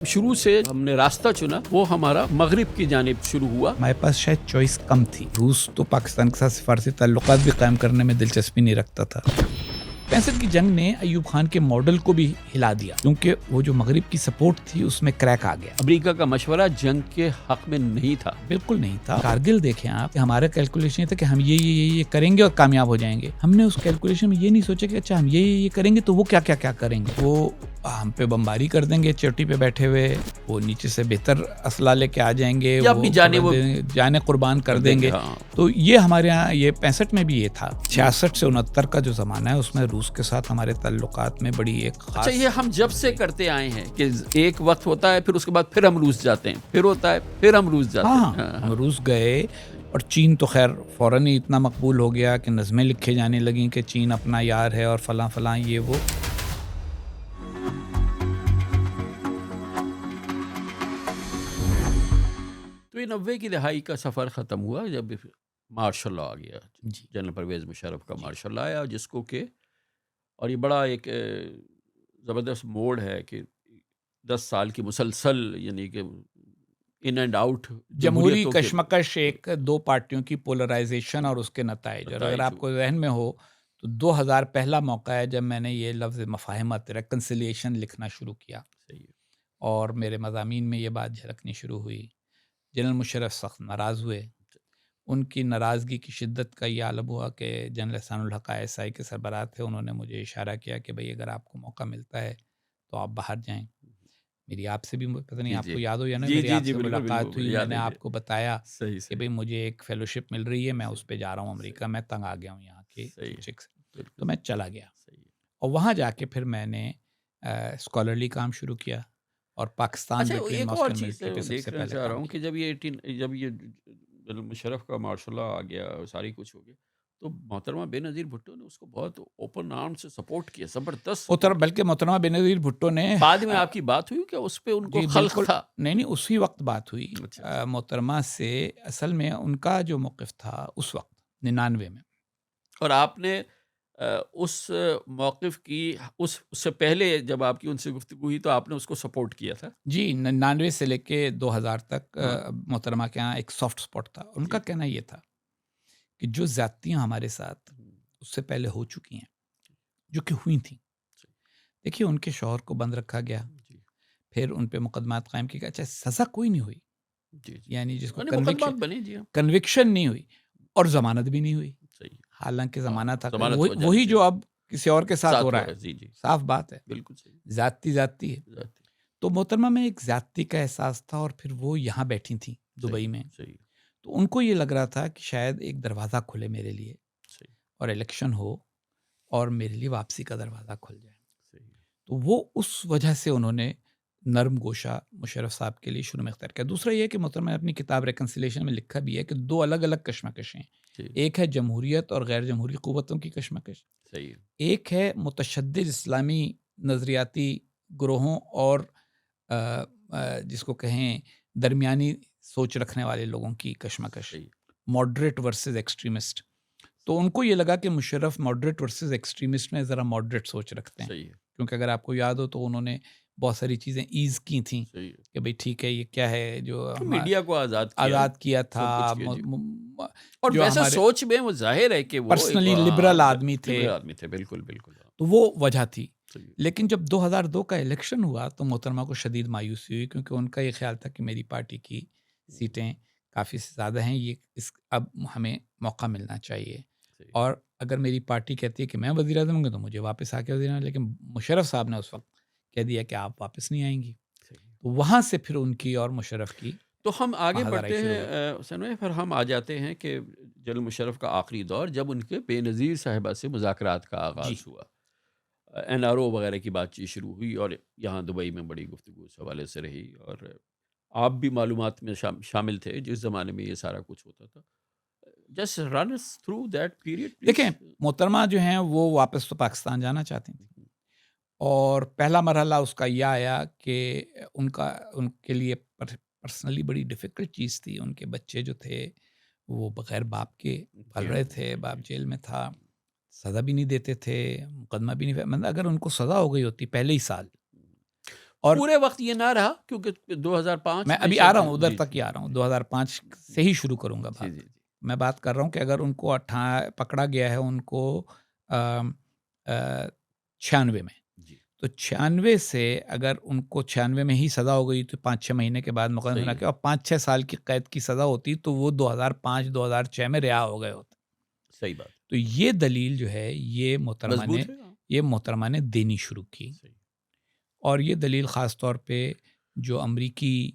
شروع سے ہم نے راستہ چنا وہ ہمارا مغرب کی جانب شروع ہوا. ہمارے پاس شاید چوائس کم تھی. روس تو پاکستان کے ساتھ سفارتی تعلقات بھی قائم کرنے میں دلچسپی نہیں رکھتا تھا. 65 کی جنگ نے ایوب خان کے ماڈل کو بھی ہلا دیا کیونکہ وہ جو مغرب کی سپورٹ تھی اس میں کریک آ گیا. امریکہ کا مشورہ جنگ کے حق میں نہیں تھا. بالکل نہیں تھا. کارگل دیکھیں آپ, ہمارا کیلکولیشن یہ تھا کہ ہم یہ کریں گے اور کامیاب ہو جائیں گے. ہم نے اس کیلکولیشن میں یہ نہیں سوچا کہ اچھا ہم یہ کریں گے تو وہ کیا کریں گے. وہ ہم پہ بمباری کر دیں گے چوٹی پہ بیٹھے ہوئے, وہ نیچے سے بہتر اسلحہ لے کے آ جائیں گے, یا اپنی جانے قربان کر دیں گے. تو یہ ہمارے یہاں یہ 65 میں بھی یہ تھا. 66 سے 69 کا جو زمانہ ہے اس میں روس کے ساتھ ہمارے تعلقات میں بڑی ایک خاص. اچھا, یہ ہم جب سے کرتے آئے ہیں کہ ایک وقت ہوتا ہے پھر اس کے بعد پھر ہم روس جاتے ہیں, پھر ہوتا ہے پھر ہم روس جاتے ہیں. ہم روس گئے اور چین تو خیر فوراً ہی اتنا مقبول ہو گیا کہ نظمیں لکھے جانے لگیں کہ چین اپنا یار ہے اور فلاں فلاں یہ وہ. تو یہ 90 کی دہائی کا سفر ختم ہوا جب مارشل لا آ گیا. جنرل پرویز مشرف کا مارشل لا آیا, جس کو کہ اور یہ بڑا ایک زبردست موڑ ہے کہ 10 سال کی مسلسل یعنی کہ ان اینڈ آؤٹ جمہوری کشمکش, ایک دو پارٹیوں کی پولرائزیشن اور اس کے نتائج. اور اگر آپ کو ذہن میں ہو تو 2000 پہلا موقع ہے جب میں نے یہ لفظ مفاہمت ریکنسیلیشن لکھنا شروع کیا. اور میرے مضامین میں یہ بات جھلکنی شروع ہوئی. جنرل مشرف سخت ناراض ہوئے. ان کی ناراضگی کی شدت کا یہ عالم ہوا کہ جنرل احسان الحق ISI کے سربراہ تھے, انہوں نے مجھے اشارہ کیا کہ بھئی اگر آپ کو موقع ملتا ہے تو آپ باہر جائیں. میری آپ سے بھی پتہ نہیں آپ کو یاد ہو یا نا, میری آپ سے ملاقات ہوئی, میں نے آپ کو بتایا کہ بھئی مجھے ایک فیلوشپ مل رہی ہے, میں اس پہ جا رہا ہوں امریکہ, میں تنگ آ گیا ہوں یہاں کے چک سے. تو میں چلا گیا اور وہاں جا کے پھر میں نے اسکالرلی کام شروع کیا اور پاکستان ایک اور چیز دیکھنا چاہ رہا ہوں کہ جب یہ جنرل مشرف کا مارشل لا آ گیا, ساری کچھ ہو گیا, تو محترمہ بے نظیر بھٹو نے اس کو بہت اوپن آرم سے سپورٹ کیا, زبردست. بلکہ محترمہ بے نظیر بھٹو نے بعد میں آپ کی بات ہوئی کہ اس پہ ان کو خلق تھا؟ نہیں, اسی وقت بات ہوئی محترمہ سے. اصل میں ان کا جو موقف تھا اس وقت 99 میں, اور آپ نے اس موقف کی اس سے پہلے جب آپ کی ان سے گفتگو ہوئی تو آپ نے اس کو سپورٹ کیا تھا؟ جی, 99 سے لے کے 2000 تک محترمہ کے یہاں ایک سافٹ سپاٹ تھا. ان کا کہنا یہ تھا کہ جو زیادتیاں ہمارے ساتھ اس سے پہلے ہو چکی ہیں, جو کہ ہوئی تھیں, دیکھیے ان کے شوہر کو بند رکھا گیا, پھر ان پہ مقدمات قائم کیے گئے. اچھا, سزا کوئی نہیں ہوئی, یعنی جس کو کنوکشن نہیں ہوئی اور ضمانت بھی نہیں ہوئی. حالانکہ ضمانت تھا وہی جو اب کسی اور کے ساتھ ہو رہا ہے. صاف بات ہے, بالکل زیادتی ہے. تو محترمہ میں ایک زیادتی کا احساس تھا اور پھر وہ یہاں بیٹھی تھیں دبئی میں. تو ان کو یہ لگ رہا تھا کہ شاید ایک دروازہ کھلے میرے لیے اور الیکشن ہو اور میرے لیے واپسی کا دروازہ کھل جائے. تو وہ اس وجہ سے انہوں نے نرم گوشہ مشرف صاحب کے لیے شروع میں اختیار کیا. دوسرا یہ کہ محترمہ نے اپنی کتاب ریکنسیلیشن میں لکھا بھی ہے کہ دو الگ الگ کشمکشیں, ایک ہے جمہوریت اور غیر جمہوری قوتوں کی کشمکش, ایک ہے متشدد اسلامی نظریاتی گروہوں اور جس کو کہیں درمیانی سوچ رکھنے والے لوگوں کی کشمکش, ماڈریٹ ورسز ایکسٹریمسٹ. تو ان کو یہ لگا کہ مشرف ماڈریٹ ورسز ایکسٹریمسٹ میں ذرا ماڈریٹ سوچ رکھتے ہیں, کیونکہ اگر آپ کو یاد ہو تو انہوں نے بہت ساری چیزیں ایز کی تھیں کہ بھئی ٹھیک ہے یہ کیا ہے جو میڈیا کو آزاد کیا تھا, اور ویسا سوچ میں وہ ظاہر ہے کہ وہ پرسنلی لبرل آدمی تھے. بالکل. تو وہ وجہ تھی. لیکن جب 2002 کا الیکشن ہوا تو محترمہ کو شدید مایوسی ہوئی, کیونکہ ان کا یہ خیال تھا کہ میری پارٹی کی سیٹیں کافی زیادہ ہیں, یہ اب ہمیں موقع ملنا چاہیے. اور اگر میری پارٹی کہتی ہے کہ میں وزیر اعظم ہوں گا تو مجھے واپس آ کے وزیر اعظم, لیکن مشرف صاحب نے اس وقت کہہ دیا کہ آپ واپس نہیں آئیں گی. تو وہاں سے پھر ان کی اور مشرف کی تو ہم آگے بڑھتے ہیں سنوے, پھر ہم آ جاتے ہیں کہ جنرل مشرف کا آخری دور جب ان کے بے نظیر صاحبہ سے مذاکرات کا آغاز ہوا, NRO وغیرہ کی بات چیت شروع ہوئی, اور یہاں دبئی میں بڑی گفتگو اس حوالے سے رہی, اور آپ بھی معلومات میں شامل تھے جس زمانے میں یہ سارا کچھ ہوتا تھا. Just run us through that period, please. دیکھیں, محترمہ جو ہیں وہ واپس تو پاکستان جانا چاہتی تھیں, اور پہلا مرحلہ اس کا یہ آیا کہ ان کے لیے پرسنلی بڑی ڈیفیکلٹ چیز تھی. ان کے بچے جو تھے وہ بغیر باپ کے پل رہے تھے, باپ جیل میں تھا, سزا بھی نہیں دیتے تھے, مقدمہ بھی نہیں, مطلب اگر ان کو سزا ہو گئی ہوتی پہلے ہی سال اور پورے وقت یہ نہ رہا کیونکہ 2005 میں ابھی آ رہا ہوں ادھر تک ہی آ رہا ہوں، 2005 سے ہی شروع کروں گا بات۔ میں بات کر رہا ہوں کہ اگر ان کو پکڑا گیا ہے ان کو 96 میں، تو 96 سے اگر ان کو 96 میں ہی سزا ہو گئی تو 5-6 مہینے کے بعد مقدمہ بنا کے اور 5-6 سال کی قید کی سزا ہوتی تو وہ 2005-2006 میں رہا ہو گئے ہوتے۔ صحیح بات۔ تو یہ دلیل جو ہے یہ محترمہ نے دینی شروع کی، اور یہ دلیل خاص طور پہ جو امریکی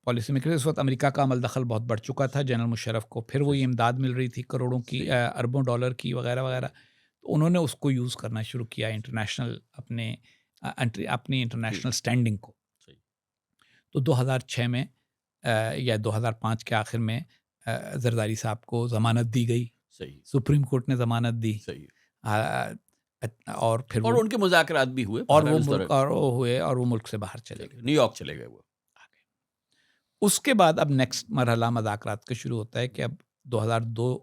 پالیسی میکر، اس وقت امریکہ کا عمل دخل بہت بڑھ چکا تھا جنرل مشرف کو، پھر وہی امداد مل رہی تھی کروڑوں کی، اربوں ڈالر کی وغیرہ وغیرہ، تو انہوں نے اس کو یوز کرنا شروع کیا انٹرنیشنل اپنی انٹرنیشنل سٹینڈنگ کو۔ تو 2006 میں یا 2005 کے آخر میں زرداری صاحب کو ضمانت دی گئی، سپریم کورٹ نے ضمانت دی، اور پھر ان کے مذاکرات بھی ہوئے اور وہ ملک سے باہر چلے گئے، نیو یارک چلے گئے وہ۔ اس کے بعد اب نیکسٹ مرحلہ مذاکرات کا شروع ہوتا ہے کہ اب 2002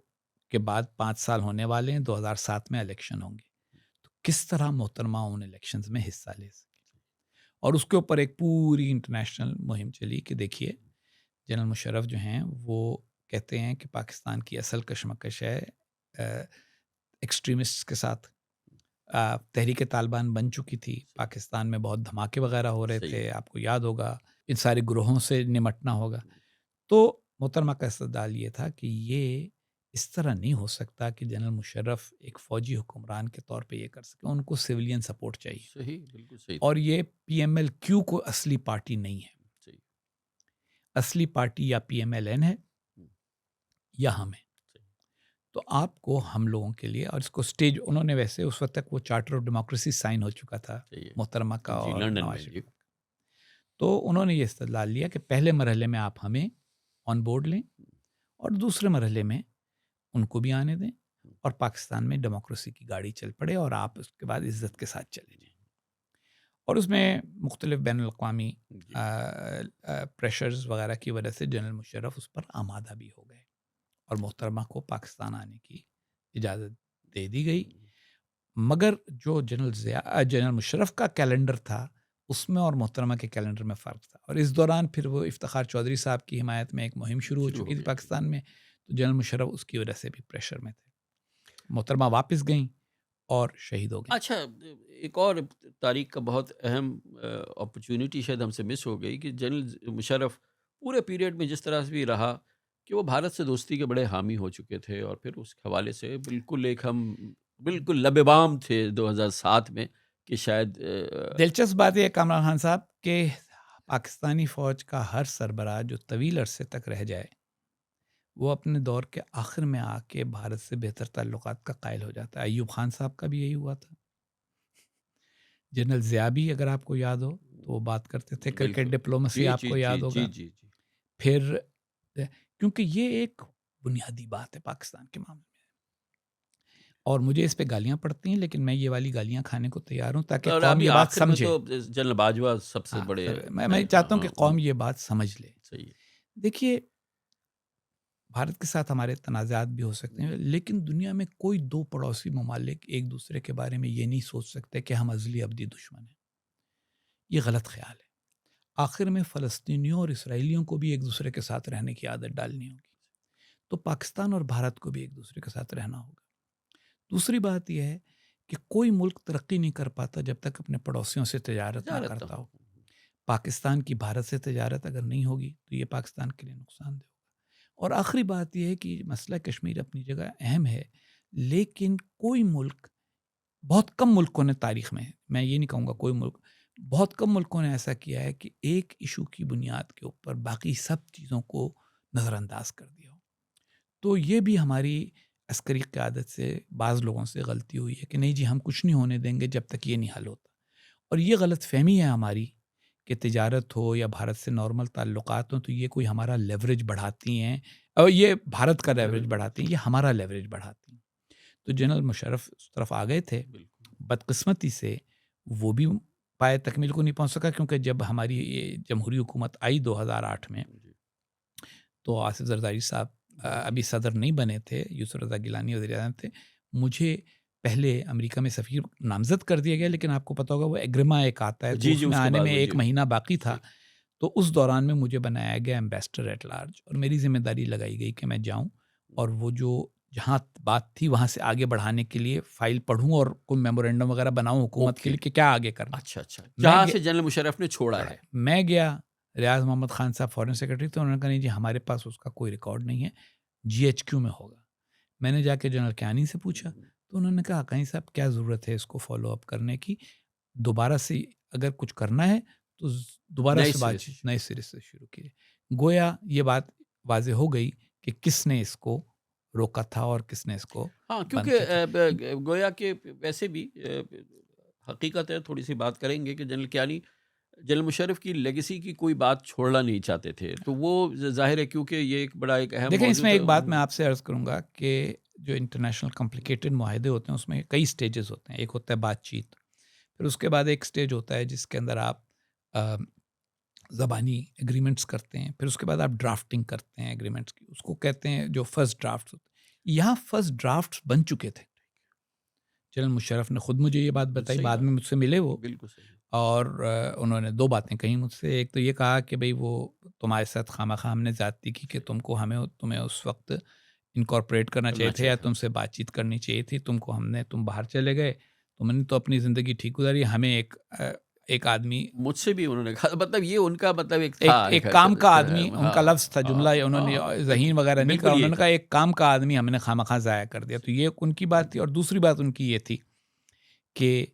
کے بعد 5 سال ہونے والے ہیں، 2007 میں الیکشن ہوں گے، تو کس طرح محترمہ ان الیکشنز میں حصہ لے سکے، اور اس کے اوپر ایک پوری انٹرنیشنل مہم چلی کہ دیکھیے جنرل مشرف جو ہیں وہ کہتے ہیں کہ پاکستان کی اصل کشمکش ہے ایکسٹریمسٹ کے ساتھ۔ تحریک طالبان بن چکی تھی، پاکستان میں بہت دھماکے وغیرہ ہو رہے تھے، آپ کو یاد ہوگا، ان سارے گروہوں سے نمٹنا ہوگا۔ تو محترمہ کا استدلال یہ تھا کہ یہ اس طرح نہیں ہو سکتا کہ جنرل مشرف ایک فوجی حکمران کے طور پہ یہ کر سکے، ان کو سویلین سپورٹ چاہیے۔ صحیح، بالکل صحیح۔ اور یہ پی ایم ایل کیو کو اصلی پارٹی نہیں ہے، اصلی پارٹی یا پی ایم ایل این ہے یا ہم ہیں۔ تو آپ کو ہم لوگوں کے لیے، اور اس کو سٹیج انہوں نے، ویسے اس وقت تک وہ چارٹر آف ڈیموکریسی سائن ہو چکا تھا محترمہ کا اور نواز شریف، تو انہوں نے یہ استدلال لیا کہ پہلے مرحلے میں آپ ہمیں آن بورڈ لیں اور دوسرے مرحلے میں ان کو بھی آنے دیں، اور پاکستان میں ڈیموکریسی کی گاڑی چل پڑے اور آپ اس کے بعد عزت کے ساتھ چلے جائیں۔ اور اس میں مختلف بین الاقوامی پریشرز وغیرہ کی وجہ سے جنرل مشرف اس پر آمادہ بھی ہو گئے، اور محترمہ کو پاکستان آنے کی اجازت دے دی گئی۔ مگر جو جنرل مشرف کا کیلنڈر تھا اس میں اور محترمہ کے کیلنڈر میں فرق تھا، اور اس دوران پھر وہ افتخار چودھری صاحب کی حمایت میں ایک مہم شروع ہو چکی تھی پاکستان میں، تو جنرل مشرف اس کی وجہ سے بھی پریشر میں تھے۔ محترمہ واپس گئیں اور شہید ہو گئیں۔ اچھا، ایک اور تاریخ کا بہت اہم اپرچونٹی شاید ہم سے مس ہو گئی کہ جنرل مشرف پورے پیریڈ میں جس طرح سے بھی رہا کہ وہ بھارت سے دوستی کے بڑے حامی ہو چکے تھے، اور پھر اس حوالے سے بالکل لببام تھے 2007 میں کہ شاید دلچسپ بات یہ ہے کامران خان صاحب کہ پاکستانی فوج کا ہر سربراہ جو طویل عرصے تک رہ جائے وہ اپنے دور کے آخر میں آ کے بھارت سے بہتر تعلقات کا قائل ہو جاتا ہے۔ ایوب خان صاحب کا بھی یہی ہوا تھا۔ جنرل ضیاء بھی اگر آپ کو یاد ہو تو وہ بات کرتے تھے کرکٹ ڈپلومیسی، آپ کو یاد ہوگا۔ پھر کیونکہ یہ ایک بنیادی بات ہے پاکستان کے معاملے میں، اور مجھے اس پہ گالیاں پڑتی ہیں لیکن میں یہ والی گالیاں کھانے کو تیار ہوں تاکہ قوم یہ بات سمجھے۔ جنرل باجوہ سب سے بڑے، میں چاہتا ہوں کہ قوم یہ بات سمجھ لے۔ دیکھیے بھارت کے ساتھ ہمارے تنازعات بھی ہو سکتے ہیں، لیکن دنیا میں کوئی دو پڑوسی ممالک ایک دوسرے کے بارے میں یہ نہیں سوچ سکتے کہ ہم ازلی ابدی دشمن ہیں۔ یہ غلط خیال ہے۔ آخر میں فلسطینیوں اور اسرائیلیوں کو بھی ایک دوسرے کے ساتھ رہنے کی عادت ڈالنی ہوگی، تو پاکستان اور بھارت کو بھی ایک دوسرے کے ساتھ رہنا ہوگا۔ دوسری بات یہ ہے کہ کوئی ملک ترقی نہیں کر پاتا جب تک اپنے پڑوسیوں سے تجارت نہ کرتا ہو۔ پاکستان کی بھارت سے تجارت اگر نہیں ہوگی تو یہ پاکستان کے لیے نقصان دہ ہوگا۔ اور آخری بات یہ ہے کہ مسئلہ کشمیر اپنی جگہ اہم ہے، لیکن کوئی ملک، بہت کم ملکوں نے تاریخ میں یہ نہیں کہوں گا کوئی ملک، بہت کم ملکوں نے ایسا کیا ہے کہ ایک ایشو کی بنیاد کے اوپر باقی سب چیزوں کو نظر انداز کر دیا ہو۔ تو یہ بھی ہماری عسکری قیادت سے بعض لوگوں سے غلطی ہوئی ہے کہ نہیں جی ہم کچھ نہیں ہونے دیں گے جب تک یہ نہیں حل ہوتا، اور یہ غلط فہمی ہے ہماری کہ تجارت ہو یا بھارت سے نارمل تعلقات ہوں تو یہ کوئی ہمارا لیوریج بڑھاتی ہیں، اور یہ بھارت کا لیوریج بڑھاتی ہیں، یہ ہمارا لیوریج بڑھاتی ہیں۔ تو جنرل مشرف اس طرف آ گئے تھے، بدقسمتی سے وہ بھی پائے تکمیل کو نہیں پہنچ سکا، کیونکہ جب ہماری یہ جمہوری حکومت آئی 2008 میں تو آصف زرداری صاحب ابھی صدر نہیں بنے تھے، یوسف رضا گیلانی وزیر اعظم تھے۔ مجھے پہلے امریکہ میں سفیر نامزد کر دیا گیا، لیکن آپ کو پتا ہوگا وہ ایگریما ایک آتا ہے، تو جی اس جی میں اس کے آنے بعد میں وہ 1 مہینہ باقی تھا. تو اس دوران میں مجھے بنایا گیا ایمبیسڈر ایٹ لارج، اور میری ذمہ داری لگائی گئی کہ میں جاؤں اور وہ جو جہاں بات تھی وہاں سے آگے بڑھانے کے لیے فائل پڑھوں اور کوئی میمورینڈم وغیرہ بناؤں حکومت کے لیے کہ کیا آگے کرنا. اچھا اچھا، جہاں سے جنرل مشرف نے چھوڑا ہے. میں گیا، ریاض محمد خان صاحب فارن سیکرٹری تھے، انہوں نے کہا نہیں جی ہمارے پاس اس کا کوئی ریکارڈ نہیں ہے، GHQ میں ہوگا. میں نے جا کے جنرل کیانی سے پوچھا تو انہوں نے کہا کہیں صاحب کیا ضرورت ہے اس کو فالو اپ کرنے کی، دوبارہ سے اگر کچھ کرنا ہے تو دوبارہ سے بات نئے سرے سے شروع کیے. گویا یہ بات واضح ہو گئی کہ کس نے اس کو روکا تھا اور کس نے اس کو. ہاں کیونکہ گویا کہ ویسے بھی حقیقت ہے، تھوڑی سی بات کریں گے کہ جنرل کیانی جنرل مشرف کی لیگیسی کی کوئی بات چھوڑنا نہیں چاہتے تھے، تو وہ ظاہر ہے کیونکہ یہ ایک بڑا ایک اہم دیکھیں اس میں ایک بات میں آپ سے عرض کروں گا کہ جو انٹرنیشنل کمپلیکیٹڈ معاہدے ہوتے ہیں اس میں کئی سٹیجز ہوتے ہیں. ایک ہوتا ہے بات چیت، پھر اس کے بعد ایک سٹیج ہوتا ہے جس کے اندر آپ زبانی ایگریمنٹس کرتے ہیں، پھر اس کے بعد آپ ڈرافٹنگ کرتے ہیں ایگریمنٹس کی، اس کو کہتے ہیں جو فرسٹ ڈرافٹ ہوتے ہیں. یہاں فرسٹ ڈرافٹ بن چکے تھے، جنرل مشرف نے خود مجھے یہ بات بتائی، بعد میں مجھ سے ملے وہ، بالکل صحیح. اور انہوں نے 2 باتیں کہیں مجھ سے. ایک تو یہ کہا کہ بھئی وہ تمہارے ساتھ خواہ ہم نے زیادتی کی کہ تمہیں اس وقت انکارپوریٹ کرنا چاہیے تھے یا تم سے بات چیت کرنی چاہیے تھی، تم باہر چلے گئے، تم نے تو اپنی زندگی ٹھیک گزاری. ہمیں ایک آدمی مجھ سے بھی انہوں نے کہا، مطلب یہ ان کا مطلب ایک کام کا آدمی، ان کا لفظ تھا، جملہ انہوں نے ذہین وغیرہ نہیں کہا، انہوں نے کہا ایک کام کا آدمی ہم نے خواہ ضائع کر دیا. تو یہ ان کی بات تھی. اور دوسری بات ان کی یہ تھی کہ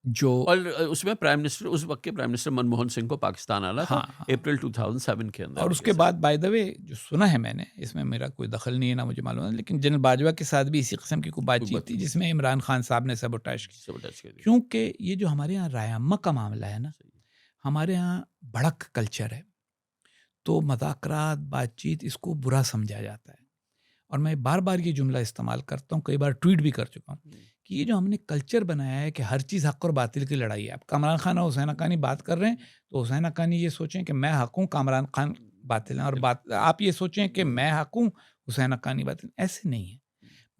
جو اور اس میں پرائم منسٹر، اس وقت کے پرائم منسٹر منموہن سنگھ کو پاکستان آنا تھا اپریل 2007 کے اندر. اور اس کے بعد بائی دا وے جو سنا ہے میں نے، اس میں میرا کوئی دخل نہیں ہے نہ مجھے معلوم ہے، لیکن جنرل باجوہ کے ساتھ بھی اسی قسم کی کوئی بات چیت تھی جس میں عمران خان صاحب نے سبوٹاژ کی. کیونکہ یہ جو ہمارے یہاں رائے عامہ کا معاملہ ہے نا، ہمارے یہاں بڑک کلچر ہے، تو مذاکرات بات چیت اس کو برا سمجھا جاتا ہے. اور میں بار بار یہ جملہ استعمال کرتا ہوں، کئی بار ٹویٹ بھی کر چکا ہوں کہ یہ جو ہم نے کلچر بنایا ہے کہ ہر چیز حق اور باطل کی لڑائی ہے. اب کامران خان اور حسین حقانی بات کر رہے ہیں تو حسین حقانی یہ سوچیں کہ میں حق ہوں، کامران خان باطل ہیں، اور آپ یہ سوچیں کہ میں حق ہوں، حسین حقانی باطل. ایسے نہیں ہے.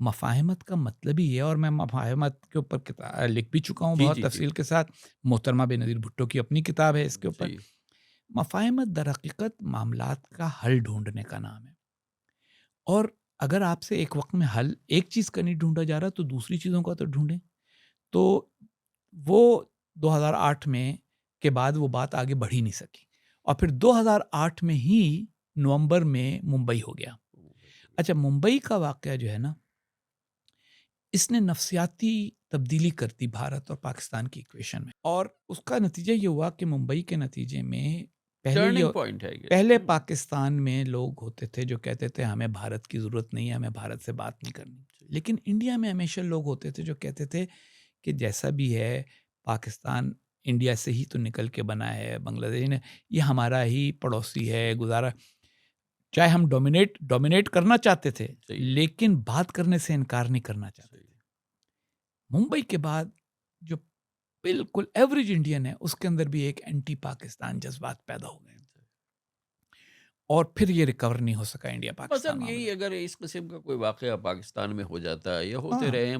مفاہمت کا مطلب ہی ہے، اور میں مفاہمت کے اوپر لکھ بھی چکا ہوں بہت تفصیل کے ساتھ. محترمہ بے نظیر بھٹو کی اپنی کتاب ہے اس کے اوپر. مفاہمت در حقیقت معاملات کا حل ڈھونڈنے کا نام ہے، اور اگر آپ سے ایک وقت میں حل ایک چیز کا نہیں ڈھونڈا جا رہا تو دوسری چیزوں کا تو ڈھونڈیں. تو وہ 2008 میں کے بعد وہ بات آگے بڑھ ہی نہیں سکی، اور پھر 2008 میں ہی نومبر میں ممبئی ہو گیا. اچھا، ممبئی کا واقعہ جو ہے نا، اس نے نفسیاتی تبدیلی کر دی بھارت اور پاکستان کی ایکویشن میں، اور اس کا نتیجہ یہ ہوا کہ ممبئی کے نتیجے میں پہلے پاکستان میں لوگ ہوتے تھے جو کہتے تھے ہمیں بھارت کی ضرورت نہیں ہے، ہمیں بھارت سے بات نہیں کرنی. لیکن انڈیا میں ہمیشہ لوگ ہوتے تھے جو کہتے تھے کہ جیسا بھی ہے پاکستان انڈیا سے ہی تو نکل کے بنا ہے، بنگلہ دیش نے، یہ ہمارا ہی پڑوسی ہے، گزارا. چاہے ہم ڈومینیٹ کرنا چاہتے تھے لیکن بات کرنے سے انکار نہیں کرنا چاہتے تھے. ممبئی کے بعد جو بالکل ایوریج انڈین ہے اس کے اندر بھی ایک اینٹی پاکستان جذبات پیدا ہو گئے، اور پھر یہ ریکور نہیں ہو سکا انڈیا پاکستان. مطلب یہی اگر اس قسم کا کوئی واقعہ پاکستان میں ہو جاتا ہے یا ہوتے رہے ہیں.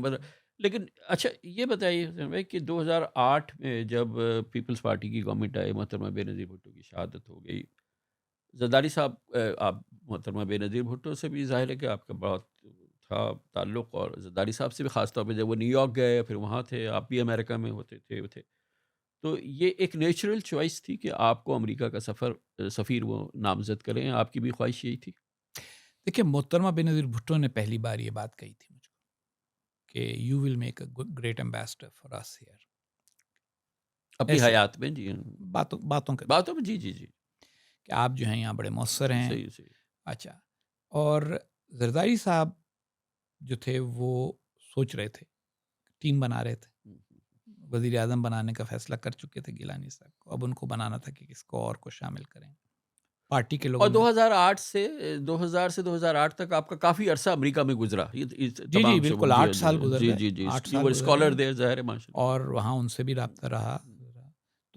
لیکن اچھا یہ بتائیے حسین بھائی کہ 2008 میں جب پیپلز پارٹی کی گورنمنٹ آئی، محترمہ بے نظیر بھٹو کی شہادت ہو گئی. زرداری صاحب، آپ محترمہ بے نظیر بھٹو سے بھی ظاہر ہے کہ آپ کا بہت تھا تعلق، اور زرداری صاحب سے بھی خاص طور پہ جب وہ نیو یارک گئے پھر وہاں تھے، آپ بھی امریکہ میں ہوتے تھے. تو یہ ایک نیچرل چوائس تھی کہ آپ کو امریکہ کا سفیر وہ نامزد کریں، آپ کی بھی خواہش یہی تھی؟ دیکھیں، محترمہ بے نظیر بھٹو نے پہلی بار یہ بات کہی تھی مجھ کو کہ you will make a great ambassador for us here, اپنی حیات میں. جی، باتوں میں جی کہ آپ جو ہیں یہاں بڑے مؤثر ہیں. صحیح. اچھا، اور زرداری صاحب جو تھے وہ سوچ رہے تھے، ٹیم بنا رہے تھے، وزیر اعظم بنانے کا فیصلہ کر چکے تھے گیلانی صاحب کو. اب ان کو بنانا تھا کہ کس کو اور کو شامل کریں پارٹی کے لوگوں. اور 2008 سے 2008 تک آپ کا کافی عرصہ امریکہ میں گزرا. جی بالکل 8 سال گزر گئے. جی اسکالر دیر ظاہر ہے، اور وہاں ان سے بھی رابطہ رہا.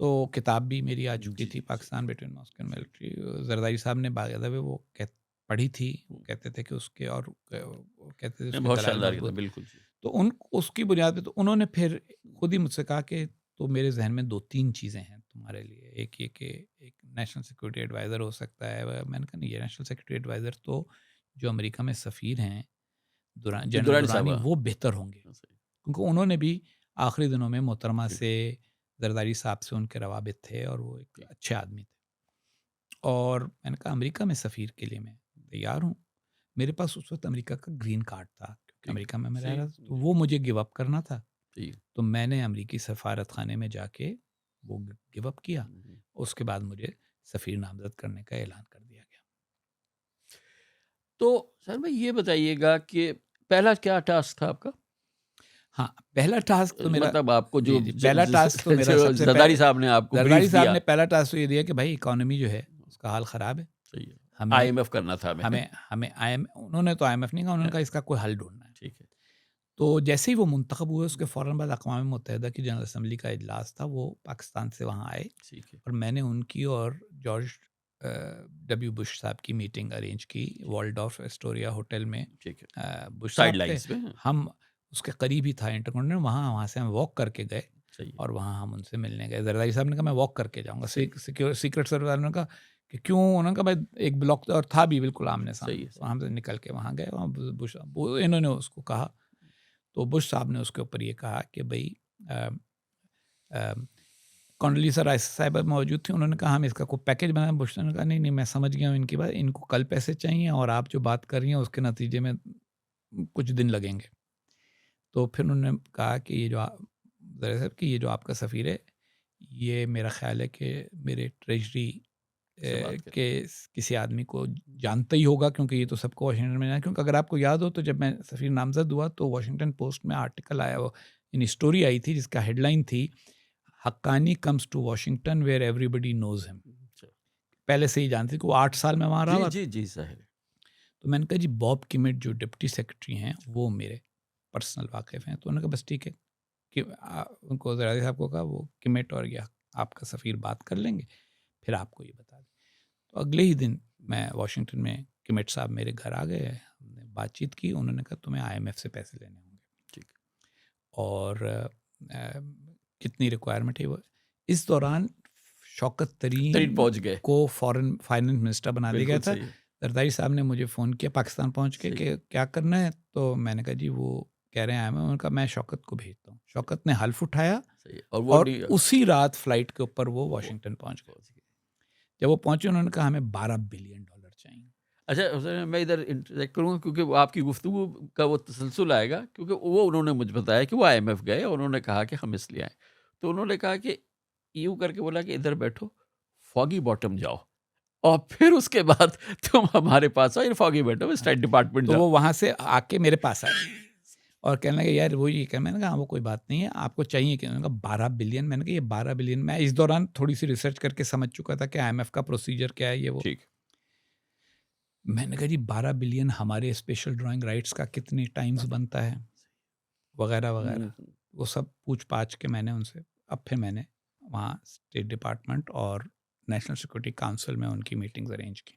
تو کتاب بھی میری آ چکی تھی، Pakistan between Moscow and military. Zardari صاحب نے باقاعدہ وہ پڑھی تھی، وہ کہتے تھے کہ اس کے اور کہتے تھے اس کے بہت دلائل شاندار مضبوط، بالکل. تو اس کی بنیاد پہ تو انہوں نے پھر خود ہی مجھ سے کہا کہ تو میرے ذہن میں 2-3 چیزیں ہیں تمہارے لیے. ایک یہ کہ ایک نیشنل سیکورٹی ایڈوائزر ہو سکتا ہے. میں نے کہا نہیں، یہ نیشنل سیکورٹی ایڈوائزر تو جو امریکہ میں سفیر ہیں جنرل دورانی وہ بہتر ہوں گے، کیونکہ انہوں نے بھی آخری دنوں میں محترمہ سے، زرداری صاحب سے ان کے روابط تھے اور وہ ایک اچھے آدمی تھے. اور میں نے کہا امریکہ میں سفیر کے لیے میں تیار ہوں. میرے پاس اس وقت امریکہ کا گرین کارڈ تھا کیونکہ امریکہ میں رہ رہا تھا، تو وہ مجھے گیو اپ کرنا تھا. تو میں نے امریکی سفارت خانے میں جا کے وہ گیو اپ کیا. اس کے بعد مجھے سفیر نامزد کرنے کا اعلان کر دیا گیا. تو سر بھائی یہ بتائیے گا کہ پہلا کیا ٹاسک تھا آپ کا؟ ہاں، پہلا ٹاسک تو میرا، مطلب آپ کو جو پہلا ٹاسک تو میرا سب سے زرداری صاحب نے آپ کو زرداری صاحب نے پہلا ٹاسک یہ دیا کہ بھائی اکانومی جو ہے اس کا حال خراب ہے، صحیح ہے، آئی ایم ایف کرنا تھا ہمیں انہوں نے تو آئی ایم ایف نہیں کہا، انہوں نے کہا اس کا کوئی حل ڈھونڈنا ہے. ٹھیک ہے. تو جیسے ہی وہ منتخب ہوئے اس کے فوراً بعد اقوام متحدہ کی جنرل اسمبلی کا اجلاس تھا، وہ پاکستان سے وہاں آئے اور میں نے ان کی اور جارج ڈبلیو بش صاحب کی میٹنگ ارینج کی والڈورف اسٹوریا ہوٹل میں. بش صاحب تھے، ہم اس کے قریب ہی تھا انٹرکانٹیننٹل، وہاں سے ہم واک کر کے گئے اور وہاں ہم ان سے ملنے گئے. زرداری صاحب نے کہا میں واک کر کے جاؤں گا. سیکرٹ سروس والوں نے کہا کہ کیوں؟ انہوں نے کہا بھائی ایک بلاک اور تھا بھی بالکل آمنے سامنے. ہم سے نکل کے وہاں گئے، وہاں بش انہوں نے اس کو کہا، تو بش صاحب نے اس کے اوپر یہ کہا کہ بھائی کانڈولیزا رائس صاحبہ موجود تھی، انہوں نے کہا ہم اس کا کوئی پیکیج بنائیں. بش نے کہا نہیں میں سمجھ گیا ہوں ان کی بات، ان کو کل پیسے چاہیے اور آپ جو بات کر رہی ہیں اس کے نتیجے میں کچھ دن لگیں گے. تو پھر انہوں نے کہا کہ یہ جو صاحب کہ یہ جو آپ کا سفیر ہے، یہ میرا خیال ہے کہ میرے ٹریجری کے کسی آدمی کو جانتا ہی ہوگا، کیونکہ یہ تو سب کو واشنگٹن میں جانا. کیونکہ اگر آپ کو یاد ہو تو جب میں سفیر نامزد ہوا تو واشنگٹن پوسٹ میں آرٹیکل آیا، وہ یعنی اسٹوری آئی تھی جس کا ہیڈ لائن تھی Haqqani comes to Washington where everybody knows him. پہلے سے ہی جانتی کہ وہ 8 سال میں وہاں رہا. جی صحیح. تو میں نے کہا جی باب کمٹ جو ڈپٹی سیکرٹری ہیں وہ میرے پرسنل واقف ہیں. تو انہوں نے کہا بس ٹھیک ہے، کہ ان کو زرداری صاحب کو کہا وہ کمٹ اور یا آپ کا سفیر بات کر لیں گے، پھر آپ کو یہ بتا دیں. تو اگلے ہی دن میں واشنگٹن میں کمٹ صاحب میرے گھر آ گئے، ہم نے بات چیت کی. انہوں نے کہا تمہیں آئی ایم ایف سے پیسے لینے ہوں گے. ٹھیک. اور کتنی ریکوائرمنٹ ہے وہ. اس دوران شوکت ترین پہنچ گئے کو فارن فائننس منسٹر بنا دیا گیا تھا. زرداری صاحب نے مجھے فون کیا پاکستان پہنچ کے کہ کیا کرنا ہے. تو میں نے کہا جی وہ کہہ رہے ہیں انہوں نے کہا میں شوکت کو بھیجتا ہوں. شوکت نے حلف اٹھایا اور اسی رات فلائٹ کے اوپر وہ واشنگٹن پہنچ گئے. جب وہ پہنچے انہوں نے کہا ہمیں $12 بلین چاہیے. اچھا میں ادھر انٹریکٹ کروں گا کیونکہ آپ کی گفتگو کا وہ تسلسل آئے گا، کیونکہ وہ انہوں نے مجھے بتایا کہ وہ آئی ایم ایف گئے اور انہوں نے کہا کہ ہم اس لیے آئے. تو انہوں نے کہا کہ یوں کر کے بولا کہ ادھر بیٹھو، فاگی باٹم جاؤ اور پھر اس کے بعد تم ہمارے پاس آؤ. فاگی باٹم اسٹیٹ ڈپارٹمنٹ. تو وہ وہاں سے آ کے میرے پاس آئے اور کہنے لگے یار وہ یہ کہ میں نے کہا وہ کوئی بات نہیں ہے، آپ کو چاہیے کہ انہوں نے کہا 12 بلین. میں نے کہا یہ 12 بلین میں اس دوران تھوڑی سی ریسرچ کر کے سمجھ چکا تھا کہ آئی ایم ایف کا پروسیجر کیا ہے یہ وہ. ٹھیک. میں نے کہا جی 12 بلین ہمارے اسپیشل ڈرائنگ رائٹس کا کتنے ٹائمز بنتا ہے وغیرہ وغیرہ. وہ سب پوچھ پاچھ کے میں نے ان سے اب پھر میں نے وہاں اسٹیٹ ڈپارٹمنٹ اور نیشنل سیکورٹی کاؤنسل میں ان کی میٹنگز ارینج کی.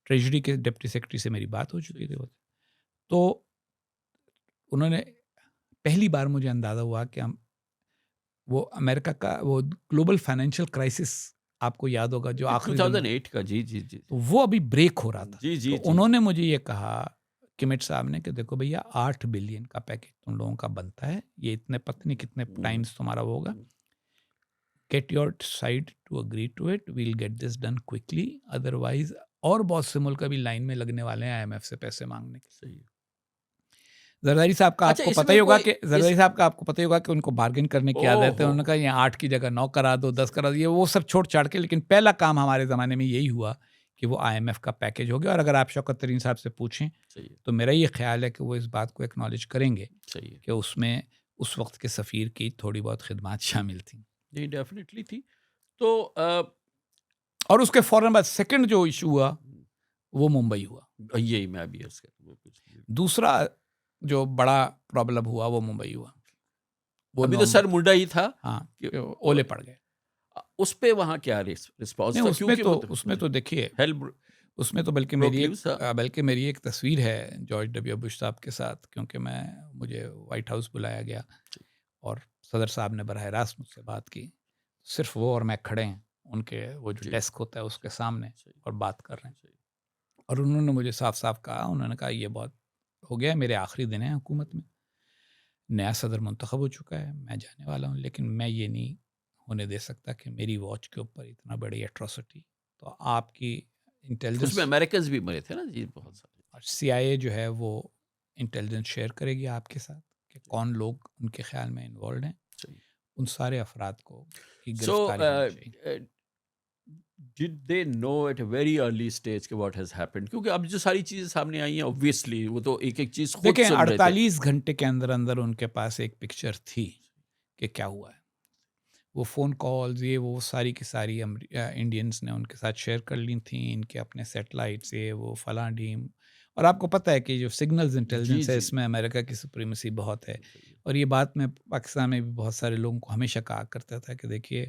ٹریجری کے ڈپٹی سیکرٹری سے میری بات ہو چکی تھی. تو انہوں نے پہلی بار مجھے اندازہ ہوا کہ ہم وہ امریکہ کا وہ گلوبل فائنینشیل کرائسس آپ کو یاد ہوگا جو آخری 2008 کا. جی تو وہ ابھی بریک ہو رہا تھا. تو انہوں نے مجھے یہ کہا کمٹ صاحب نے کہ دیکھو بھیا 8 بلین کا پیکیج تم لوگوں کا بنتا ہے، یہ اتنے پتہ نہیں کتنے ٹائمز تمہارا ہوگا. Get your side to agree to it, we'll get this done quickly, otherwise اور بہت سے ملک ابھی لائن میں لگنے والے ہیں آئی ایم ایف سے پیسے مانگنے کے. صحیح. زرداری صاحب کا آپ کو پتہ ہی ہوگا کہ زرداری صاحب کا آپ کو پتہ ہی ہوگا کہ ان کو بارگن کرنے کی عادت ہے. انہوں نے کہا یہ 8 کی جگہ 9 کرا دو، 10 کرا دو، یہ وہ سب چھوڑ چھاڑ کے. لیکن پہلا کام ہمارے زمانے میں یہی ہوا کہ وہ آئی ایم ایف کا پیکیج ہو گیا. اور اگر آپ شوکت ترین صاحب سے پوچھیں تو میرا یہ خیال ہے کہ وہ اس بات کو ایکنالج کریں گے کہ اس میں اس وقت کے سفیر کی تھوڑی بہت خدمات شامل تھیں. جی ڈیفینیٹلی تھی. تو اور اس کے فوراً بعد سیکنڈ جو ایشو ہوا وہ ممبئی ہوا. یہی میں ابھی عرض کروں. دوسرا جو بڑا پرابلم ہوا وہ ممبئی ہوا. ابھی تو سر منڈا ہی تھا. ہاں اولے پڑ گئے. اس پہ وہاں کیا رسپانس تھا؟ اس میں تو دیکھیے اس میں تو بلکہ میری ایک تصویر ہے جارج ڈبلیو بش صاحب کے ساتھ، کیونکہ مجھے وائٹ ہاؤس بلایا گیا اور صدر صاحب نے براہ راست مجھ سے بات کی، صرف وہ اور میں کھڑے ہیں ان کے وہ جو ڈیسک ہوتا ہے اس کے سامنے اور بات کر رہے ہیں، اور انہوں نے مجھے صاف صاف کہا، انہوں نے کہا یہ بہت ہو گیا، میرے آخری دن ہیں حکومت میں، نیا صدر منتخب ہو چکا ہے، میں جانے والا ہوں، لیکن میں یہ نہیں ہونے دے سکتا کہ میری واچ کے اوپر اتنا بڑی ایٹروسٹی، تو آپ کی انٹیلیجنس، اس میں امریکنز بھی مرے تھے نا جی بہت سارے، اور CIA جو ہے وہ انٹیلیجنس شیئر کرے گی آپ کے ساتھ کہ کون لوگ ان کے خیال میں انوالوڈ ہیں، ان سارے افراد کو کی گرفتاری ہونی چاہیے۔ Did they know at a very early stage کہ what has happened؟ کیونکہ اب جو ساری چیزیں سامنے آئی ہیں obviously وہ تو ایک ایک چیز خود دیکھیں سن رہے تھے۔ 48 گھنٹے کے اندر اندر ان کے پاس ایک پکچر تھی کہ کیا ہوا ہے، وہ فون کالز وہ ساری کی ساری انڈینس نے ان کے ساتھ شیئر کر لی تھیں، ان کے اپنے سیٹلائٹس وہ فلاں ڈیم، اور آپ کو پتہ ہے کہ جو سگنلز انٹیلیجنس ہے اس میں امریکہ کی سپریمیسی بہت ہے، اور یہ بات میں پاکستان میں بھی بہت سارے لوگوں کو ہمیشہ کہا کرتا تھا کہ دیکھیے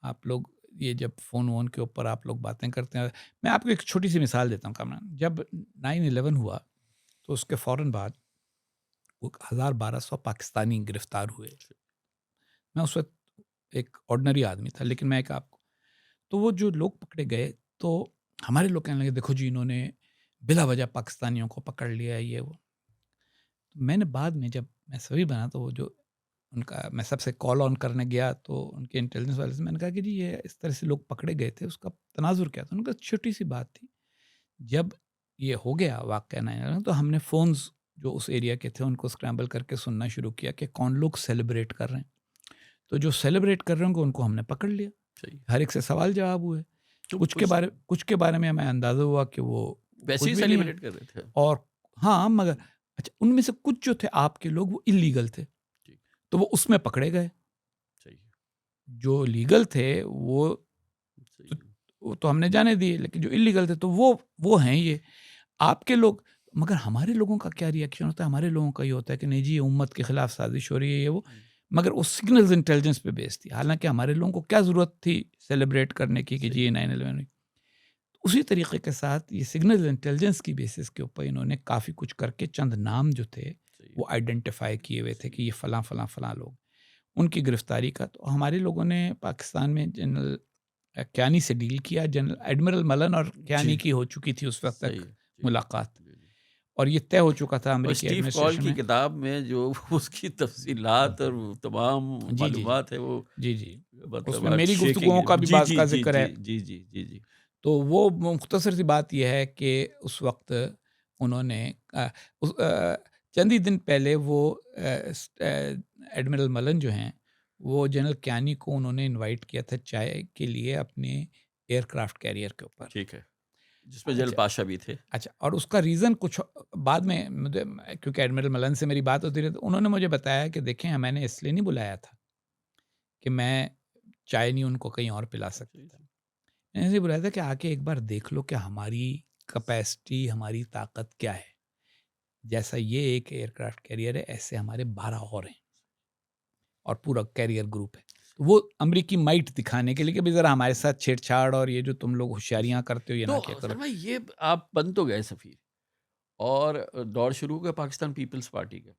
آپ لوگ یہ جب فون وون کے اوپر آپ لوگ باتیں کرتے ہیں، میں آپ کو ایک چھوٹی سی مثال دیتا ہوں کامران، جب 9/11 ہوا تو اس کے فوراً بعد 1200 پاکستانی گرفتار ہوئے، میں اس وقت ایک آرڈنری آدمی تھا، لیکن میں ایک آپ کو، تو وہ جو لوگ پکڑے گئے تو ہمارے لوگ کہنے لگے دیکھو جی انہوں نے بلا وجہ پاکستانیوں کو پکڑ لیا ہے یہ وہ، میں نے بعد میں جب میں سبھی بنا تو وہ جو ان کا میں سب سے کال آن کرنے گیا تو ان کے انٹیلیجنس والے سے میں نے کہا کہ جی یہ اس طرح سے لوگ پکڑے گئے تھے، اس کا تناظر کیا تھا؟ ان کا چھوٹی سی بات تھی، جب یہ ہو گیا واقعہ 9/11 تو ہم نے فونز جو اس ایریا کے تھے ان کو اسکرامبل کر کے سننا شروع کیا کہ کون لوگ سیلیبریٹ کر رہے ہیں، تو جو سیلیبریٹ کر رہے ہیں ان کو ہم نے پکڑ لیا، ہر ایک سے سوال جواب ہوئے، کچھ کے بارے میں ہمیں اندازہ ہوا کہ وہ ویسے ہی سیلیبریٹ کر رہے تھے، اور ہاں مگر اچھا ان میں سے کچھ جو تھے آپ کے لوگ وہ اللیگل تھے تو وہ اس میں پکڑے گئے، جو لیگل تھے وہ تو ہم نے جانے دیے، لیکن جو اللیگل تھے تو وہ ہیں یہ آپ کے لوگ، مگر ہمارے لوگوں کا کیا ری ایکشن ہوتا ہے؟ ہمارے لوگوں کا یہ ہوتا ہے کہ نہیں جی یہ امت کے خلاف سازش ہو رہی ہے یہ وہ، مگر اس سگنلز انٹیلیجنس پہ بیس تھی، حالانکہ ہمارے لوگوں کو کیا ضرورت تھی سیلیبریٹ کرنے کی کہ جی یہ 9/11 اسی طریقے کے ساتھ یہ سگنل انٹیلیجنس کی بیسس کے اوپر انہوں نے کافی کچھ کر کے چند نام جو تھے وہ آئیڈینٹیفائی کیے ہوئے تھے کہ یہ فلاں فلاں فلاں لوگ، ان کی گرفتاری کا تو ہمارے لوگوں نے پاکستان میں جنرل کیانی سے ڈیل کیا، جنرل ایڈمرل ملن اور کیانی کی ہو چکی تھی اس وقت تک ملاقات، اور یہ طے ہو چکا تھا امریکی ایڈمنسٹریشن میں، کی کتاب میں جو اس کی تفصیلات اور تمام معلومات ہے وہ جی اس میں میری گفتگوؤں کا بھی بعض کا ذکر ہے، جی تو وہ مختصر سی بات یہ ہے کہ اس وقت انہوں نے چند ہی دن پہلے وہ ایڈمرل ملن جو ہیں وہ جنرل کیانی کو انہوں نے انوائٹ کیا تھا چائے کے لیے اپنے ایئر کرافٹ کیریئر کے اوپر، ٹھیک ہے، جس میں جنرل پاشا بھی تھے، اچھا، اور اس کا ریزن کچھ بعد میں مجھے کیونکہ ایڈمرل ملن سے میری بات ہوتی رہی تو انہوں نے مجھے بتایا کہ دیکھیں میں نے اس لیے نہیں بلایا تھا کہ میں چائے نہیں ان کو کہیں اور پلا سکتا تھا، میں نے اسے بلایا تھا کہ آ کے ایک بار دیکھ لو کہ ہماری کیپیسٹی ہماری طاقت کیا ہے، جیسا یہ ایک ایئر کرافٹ کیریئر ہے ایسے ہمارے 12 اور ہیں اور پورا کیریئر گروپ ہے، وہ امریکی مائٹ دکھانے کے لیے کہ ذرا ہمارے ساتھ چھیڑ چھاڑ اور یہ جو تم لوگ ہوشیاریاں کرتے ہو یہ نہ کیا کرو، یہ آپ بن تو گئے سفیر اور دور شروع ہو گیا پاکستان پیپلز پارٹی کا،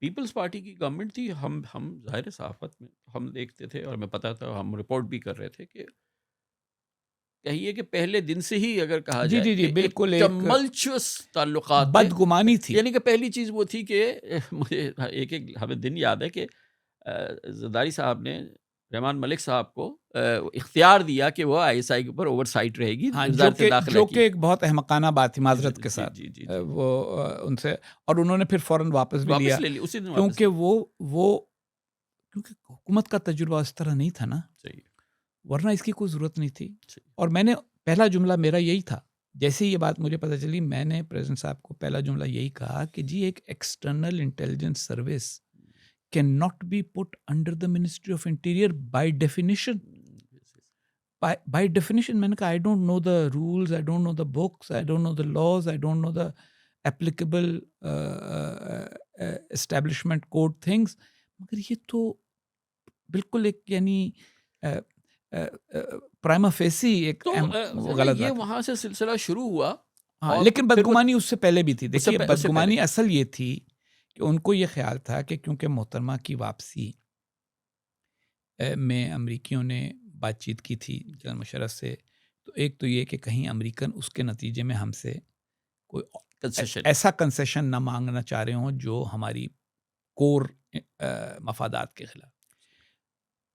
پیپلز پارٹی کی گورنمنٹ تھی، ہم ظاہر صحافت میں ہم دیکھتے تھے اور ہمیں پتا تھا، ہم رپورٹ بھی کر رہے تھے کہ کہیے کہ پہلے دن سے ہی اگر کہا جائے جی بالکل ایک ٹملچوس تعلقات بدگمانی تھی، یعنی کہ پہلی چیز وہ تھی کہ مجھے ایک ہمیں دن یاد ہے کہ زرداری صاحب نے رحمان ملک صاحب کو اختیار دیا کہ وہ ISI کے اوپر اوور سائٹ رہے گی، جو کہ ایک بہت احمقانہ بات تھی معذرت کے ساتھ، وہ ان سے، اور انہوں نے پھر فوراً واپس بھی لیا کیونکہ وہ کیونکہ حکومت کا تجربہ اس طرح نہیں تھا نا، ورنہ اس کی کوئی ضرورت نہیں تھی، اور میں نے پہلا جملہ میرا یہی تھا، جیسے یہ بات مجھے پتہ چلی میں نے پریزیڈنٹ صاحب کو پہلا جملہ یہی کہا کہ جی ایک external intelligence service can not be put under the ministry of interior by definition, by definition میں نے کہا I don't know the rules, I don't know the books, I don't know the laws, I don't know the applicable establishment code things, مگر یہ تو بالکل ایک یعنی پرائما facie ایک غلط یہ وہاں سے سلسلہ شروع ہوا. ہاں لیکن بدگمانی اس سے پہلے بھی تھی. دیکھیے بدگمانی اصل یہ تھی کہ ان کو یہ خیال تھا کہ کیونکہ محترمہ کی واپسی میں امریکیوں نے بات چیت کی تھی جنرل مشرف سے، تو ایک تو یہ کہ کہیں امریکن اس کے نتیجے میں ہم سے کوئی ایسا کنسیشن نہ مانگنا چاہ رہے ہوں جو ہماری کور مفادات کے خلاف.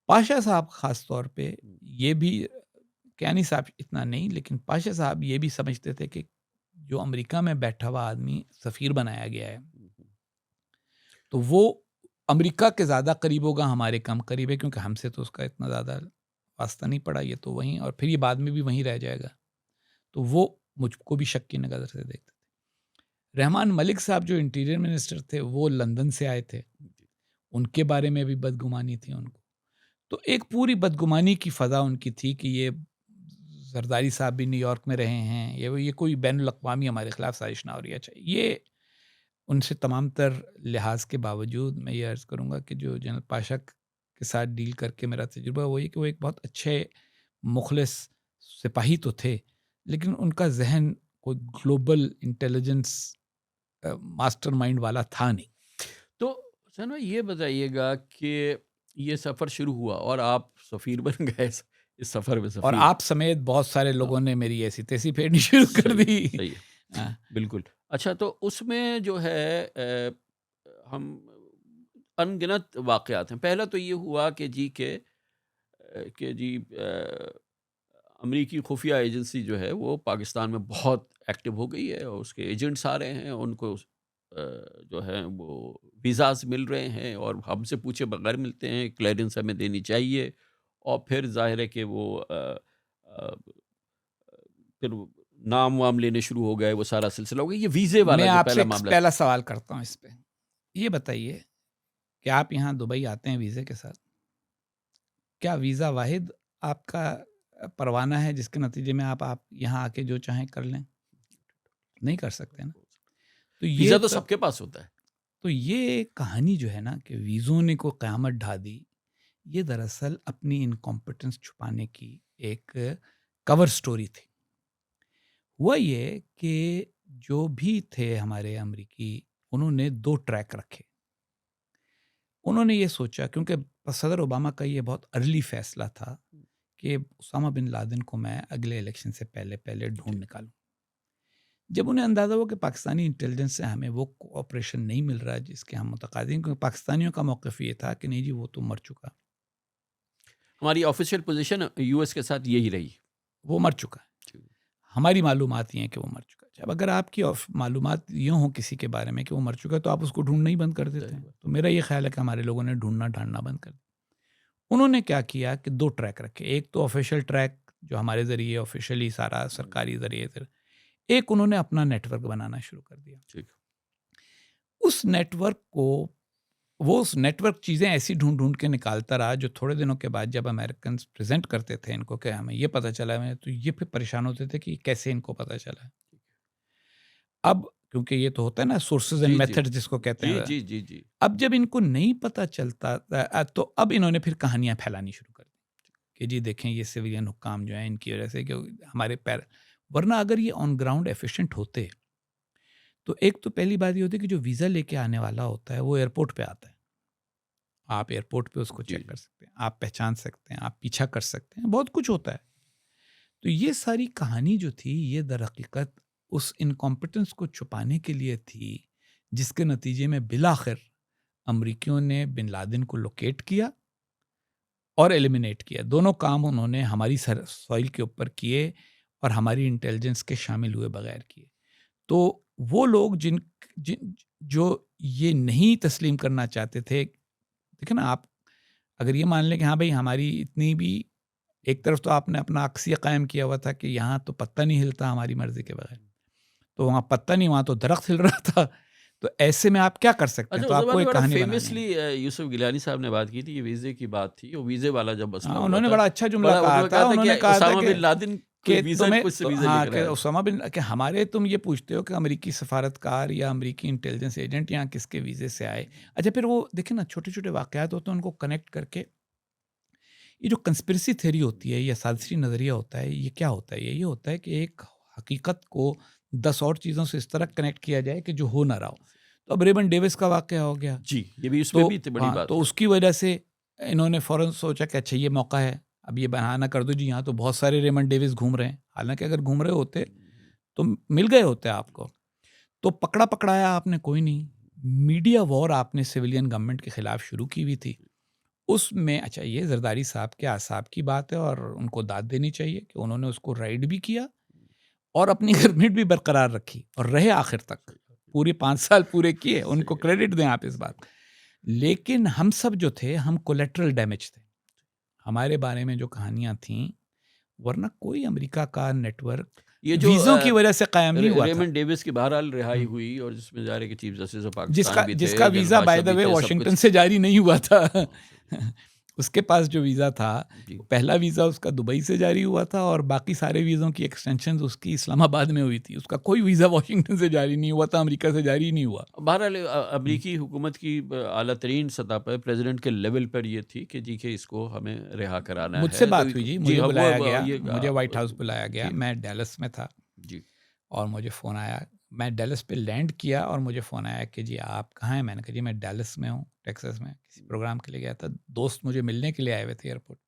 پاشا صاحب خاص طور پہ یہ بھی، کیانی صاحب اتنا نہیں، لیکن پاشا صاحب یہ بھی سمجھتے تھے کہ جو امریکہ میں بیٹھا ہوا آدمی سفیر بنایا گیا ہے تو وہ امریکہ کے زیادہ قریب ہوگا، ہمارے کم قریب ہے، کیونکہ ہم سے تو اس کا اتنا زیادہ واسطہ نہیں پڑا، یہ تو وہیں، اور پھر یہ بعد میں بھی وہیں رہ جائے گا. تو وہ مجھ کو بھی شک کی نظر سے دیکھتے تھے. رحمان ملک صاحب جو انٹیریئر منسٹر تھے وہ لندن سے آئے تھے، ان کے بارے میں بھی بدگمانی تھی ان کو. تو ایک پوری بدگمانی کی فضا ان کی تھی کہ یہ زرداری صاحب بھی نیو یارک میں رہے ہیں، یہ کوئی بین الاقوامی ہمارے خلاف سازش نہ ہو رہی ہے. اچھا، یہ ان سے تمام تر لحاظ کے باوجود میں یہ عرض کروں گا کہ جو جنرل پاشا کے ساتھ ڈیل کر کے میرا تجربہ وہ یہ کہ وہ ایک بہت اچھے مخلص سپاہی تو تھے، لیکن ان کا ذہن کوئی گلوبل انٹیلیجنس ماسٹر مائنڈ والا تھا نہیں. تو سنو یہ بتائیے گا کہ یہ سفر شروع ہوا اور آپ سفیر بن گئے اس سفر میں، اور آپ سمیت بہت سارے لوگوں نے میری ایسی تیسی پھیرنی شروع کر دی. صحیح، بالکل. اچھا، تو اس میں جو ہے ہم ان گنت واقعات ہیں. پہلا تو یہ ہوا کہ جی امریکی خفیہ ایجنسی جو ہے وہ پاکستان میں بہت ایکٹیو ہو گئی ہے، اور اس کے ایجنٹس آ رہے ہیں، ان کو جو ہے وہ ویزاز مل رہے ہیں اور ہم سے پوچھے بغیر ملتے ہیں، کلیئرنس ہمیں دینی چاہیے. اور پھر ظاہر ہے کہ وہ پھر نام وام لینے شروع ہو گئے، وہ سارا سلسلہ ہو گیا. یہ ویزے والا میں جو آپ سے معاملہ، پہلا سوال کرتا ہوں اس پہ. یہ بتائیے کہ آپ یہاں دبئی آتے ہیں ویزے کے ساتھ، کیا ویزا واحد آپ کا پروانہ ہے جس کے نتیجے میں آپ یہاں آ کے جو چاہیں کر لیں؟ نہیں کر سکتے نا. تو ویزا تو سب کے پاس ہوتا ہے. تو یہ کہانی جو ہے نا کہ ویزوں نے کو قیامت ڈھا دی، یہ دراصل اپنی انکمپٹنس چھپانے کی ایک کور سٹوری تھی. ہوا یہ کہ جو بھی تھے ہمارے امریکی، انہوں نے 2 ٹریک رکھے. انہوں نے یہ سوچا، کیونکہ صدر اوباما کا یہ بہت ارلی فیصلہ تھا کہ اسامہ بن لادن کو میں اگلے الیکشن سے پہلے ڈھونڈ نکالوں. جب انہیں اندازہ ہوا کہ پاکستانی انٹیلیجنس سے ہمیں وہ کوآپریشن نہیں مل رہا جس کے ہم متقاضی ہیں، کیونکہ پاکستانیوں کا موقف یہ تھا کہ نہیں جی وہ تو مر چکا. ہماری آفیشیل پوزیشن یو ایس کے ساتھ یہی رہی، وہ مر چکا ہے. ہماری معلومات یہ ہیں کہ وہ مر چکا ہے. اب اگر آپ کی معلومات یوں ہوں کسی کے بارے میں کہ وہ مر چکا ہے تو آپ اس کو ڈھونڈنا ہی بند کر دیتے ہیں. تو میرا یہ خیال ہے کہ ہمارے لوگوں نے ڈھونڈنا بند کر دیا. انہوں نے کیا کیا کہ 2 ٹریک رکھے. ایک تو آفیشیل ٹریک جو ہمارے ذریعے آفیشیلی سارا سرکاری ذریعے سے، ایک انہوں نے اپنا نیٹ ورک بنانا شروع کر دیا. اس نیٹ ورک کو وہ اس نیٹ ورک چیزیں ایسی ڈھونڈ کے نکالتا رہا جو تھوڑے دنوں کے بعد جب امریکنز پریزنٹ کرتے تھے ان کو کہ ہمیں یہ پتہ چلا ہے، تو یہ پھر پریشان ہوتے تھے کہ کیسے ان کو پتہ چلا ہے. اب کیونکہ یہ تو ہوتا ہے نا سورسز اینڈ میتھڈ جس کو کہتے ہیں. جی. اب جب ان کو نہیں پتہ چلتا تو اب انہوں نے پھر کہانیاں پھیلانی شروع کر دی کہ جی دیکھیں یہ سویلین حکام جو ہیں ان کی وجہ سے کہ ہمارے ورنہ اگر یہ آن گراؤنڈ ایفیشینٹ ہوتے تو ایک تو پہلی بات یہ ہوتی ہے کہ جو ویزا لے کے آنے والا ہوتا ہے وہ ایئرپورٹ پہ آتا ہے. آپ ایئرپورٹ پہ اس کو چیک کر سکتے ہیں، آپ پہچان سکتے ہیں، آپ پیچھا کر سکتے ہیں، بہت کچھ ہوتا ہے. تو یہ ساری کہانی جو تھی یہ در حقیقت اس انکمپٹنس کو چھپانے کے لیے تھی جس کے نتیجے میں بالآخر امریکیوں نے بن لادن کو لوکیٹ کیا اور ایلیمینیٹ کیا. دونوں کام انہوں نے ہماری سوائل کے اوپر کیے اور ہماری انٹیلیجنس کے شامل ہوئے بغیر کیے. تو وہ لوگ جو یہ نہیں تسلیم کرنا چاہتے تھے، دیکھیں نا، آپ اگر یہ مان لیں کہ ہاں بھائی ہماری اتنی بھی، ایک طرف تو آپ نے اپنا عکسیہ قائم کیا ہوا تھا کہ یہاں تو پتہ نہیں ہلتا ہماری مرضی کے بغیر، تو وہاں پتہ نہیں، وہاں تو درخت ہل رہا تھا. تو ایسے میں آپ کیا کر سکتے ہیں؟ تو آپ کو ایک کہانی بنانی ہے. فیمسلی یوسف گیلانی صاحب نے بات کی تھی، یہ ویزے کی بات تھی، وہ ویزے والا جب مسئلہ ہوا انہوں نے بڑا اچھا جملہ کہا تھا. انہوں نے کہا تھا کہ لادن کہ اسامہ بن، کہ ہمارے تم یہ پوچھتے ہو کہ امریکی سفارتکار یا امریکی انٹیلیجنس ایجنٹ یہاں کس کے ویزے سے آئے. اچھا پھر وہ دیکھیں نا چھوٹے چھوٹے واقعات ہوتے ہیں، ان کو کنیکٹ کر کے یہ جو کنسپریسی تھیوری ہوتی ہے یا سازشی نظریہ ہوتا ہے، یہ کیا ہوتا ہے؟ یہ ہوتا ہے کہ ایک حقیقت کو 10 اور چیزوں سے اس طرح کنیکٹ کیا جائے کہ جو ہو نہ رہا ہو. تو اب ریمنڈ ڈیوس کا واقعہ ہو گیا جی، یہ بھی اس میں بھی بڑی بات. تو اس کی وجہ سے انہوں نے فوراً سوچا کہ اچھا یہ موقع ہے، اب یہ بہانہ کر دو جی یہاں تو بہت سارے ریمنڈ ڈیوس گھوم رہے ہیں. حالانکہ اگر گھوم رہے ہوتے تو مل گئے ہوتے آپ کو. تو پکڑا پکڑایا آپ نے کوئی نہیں. میڈیا وار آپ نے سویلین گورنمنٹ کے خلاف شروع کی ہوئی تھی. اس میں اچھا یہ زرداری صاحب کے اعصاب کی بات ہے اور ان کو داد دینی چاہیے کہ انہوں نے اس کو رائڈ بھی کیا اور اپنی گورنمنٹ بھی برقرار رکھی اور رہے آخر تک. پورے 5 سال پورے کیے، ان کو کریڈٹ دیں آپ اس بات. لیکن ہم سب جو تھے ہم کولیٹرل ڈیمیج تھے. ہمارے بارے میں جو کہانیاں تھیں، ورنہ کوئی امریکہ کا نیٹ ورک یہ جو ویزوں کی وجہ سے قائم نہیں ہوا تھا. ریمنڈ ڈیوس کی بہرحال رہائی ہوئی اور جس میں ظاہر ہے کہ چیف جسٹس آف پاکستان بھی تھے، جس کا visa by the way Washington سے جاری نہیں ہوا تھا. اس کے پاس جو ویزا تھا پہلا ویزا اس کا دبئی سے جاری ہوا تھا اور باقی سارے ویزوں کی ایکسٹینشن اس کی اسلام آباد میں ہوئی تھی. اس کا کوئی ویزا واشنگٹن سے جاری نہیں ہوا تھا، امریکہ سے جاری نہیں ہوا. بہرحال امریکی حکومت کی اعلیٰ ترین سطح پر پریزیڈنٹ کے لیول پر یہ تھی کہ جی کہ اس کو ہمیں رہا کرانا ہے. مجھ سے بات ہوئی جی، مجھے بلایا گیا، مجھے وائٹ ہاؤس بلایا گیا. میں ڈیلس میں تھا جی، اور مجھے فون آیا. میں ڈیلس پہ لینڈ کیا اور مجھے فون آیا کہ جی آپ کہاں ہیں؟ میں نے کہا جی میں ڈیلس میں ہوں، ٹیکساس میں، کسی پروگرام کے لیے گیا تھا. دوست مجھے ملنے کے لیے آئے ہوئے تھے ایئرپورٹ.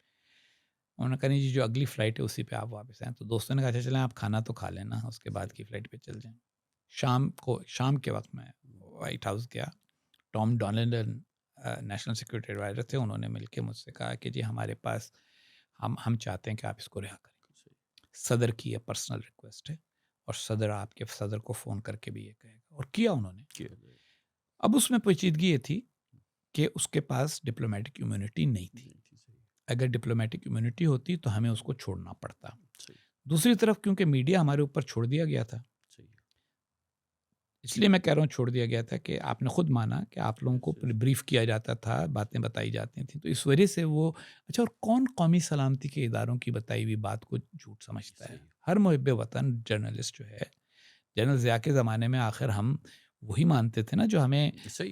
انہوں نے کہا نہیں جی جو اگلی فلائٹ ہے اسی پہ آپ واپس آئیں. تو دوستوں نے کہا اچھا چلیں آپ کھانا تو کھا لینا، اس کے بعد کی فلائٹ پہ چل جائیں. شام کے وقت میں وائٹ ہاؤس گیا. ٹام ڈونلڈن نیشنل سیکورٹی ایڈوائزر تھے. انہوں نے مل کے مجھ سے کہا کہ جی ہمارے پاس ہم چاہتے ہیں کہ آپ اس کو رہا کریں. صدر کی یہ پرسنل ریکویسٹ ہے اور صدر آپ کے صدر کو فون کر کے بھی یہ کہے گا. اور کیا انہوں نے. اب اس میں پیچیدگی یہ تھی کہ اس کے پاس ڈپلومیٹک امیونٹی نہیں تھی. اگر ڈپلومیٹک امیونٹی ہوتی تو ہمیں اس کو چھوڑنا پڑتا. دوسری طرف کیونکہ میڈیا ہمارے اوپر چھوڑ دیا گیا تھا، اس لیے میں کہہ رہا ہوں چھوڑ دیا گیا تھا کہ آپ نے خود مانا کہ آپ لوگوں کو بریف کیا جاتا تھا، باتیں بتائی جاتی تھیں. تو اس وجہ سے وہ اچھا. اور کون قومی سلامتی کے اداروں کی بتائی ہوئی بات کو جھوٹ سمجھتا ہے؟ ہر محب وطن جرنلسٹ جو ہے، جنرل ضیاء کے زمانے میں آخر ہم وہی مانتے تھے نا جو ہمیں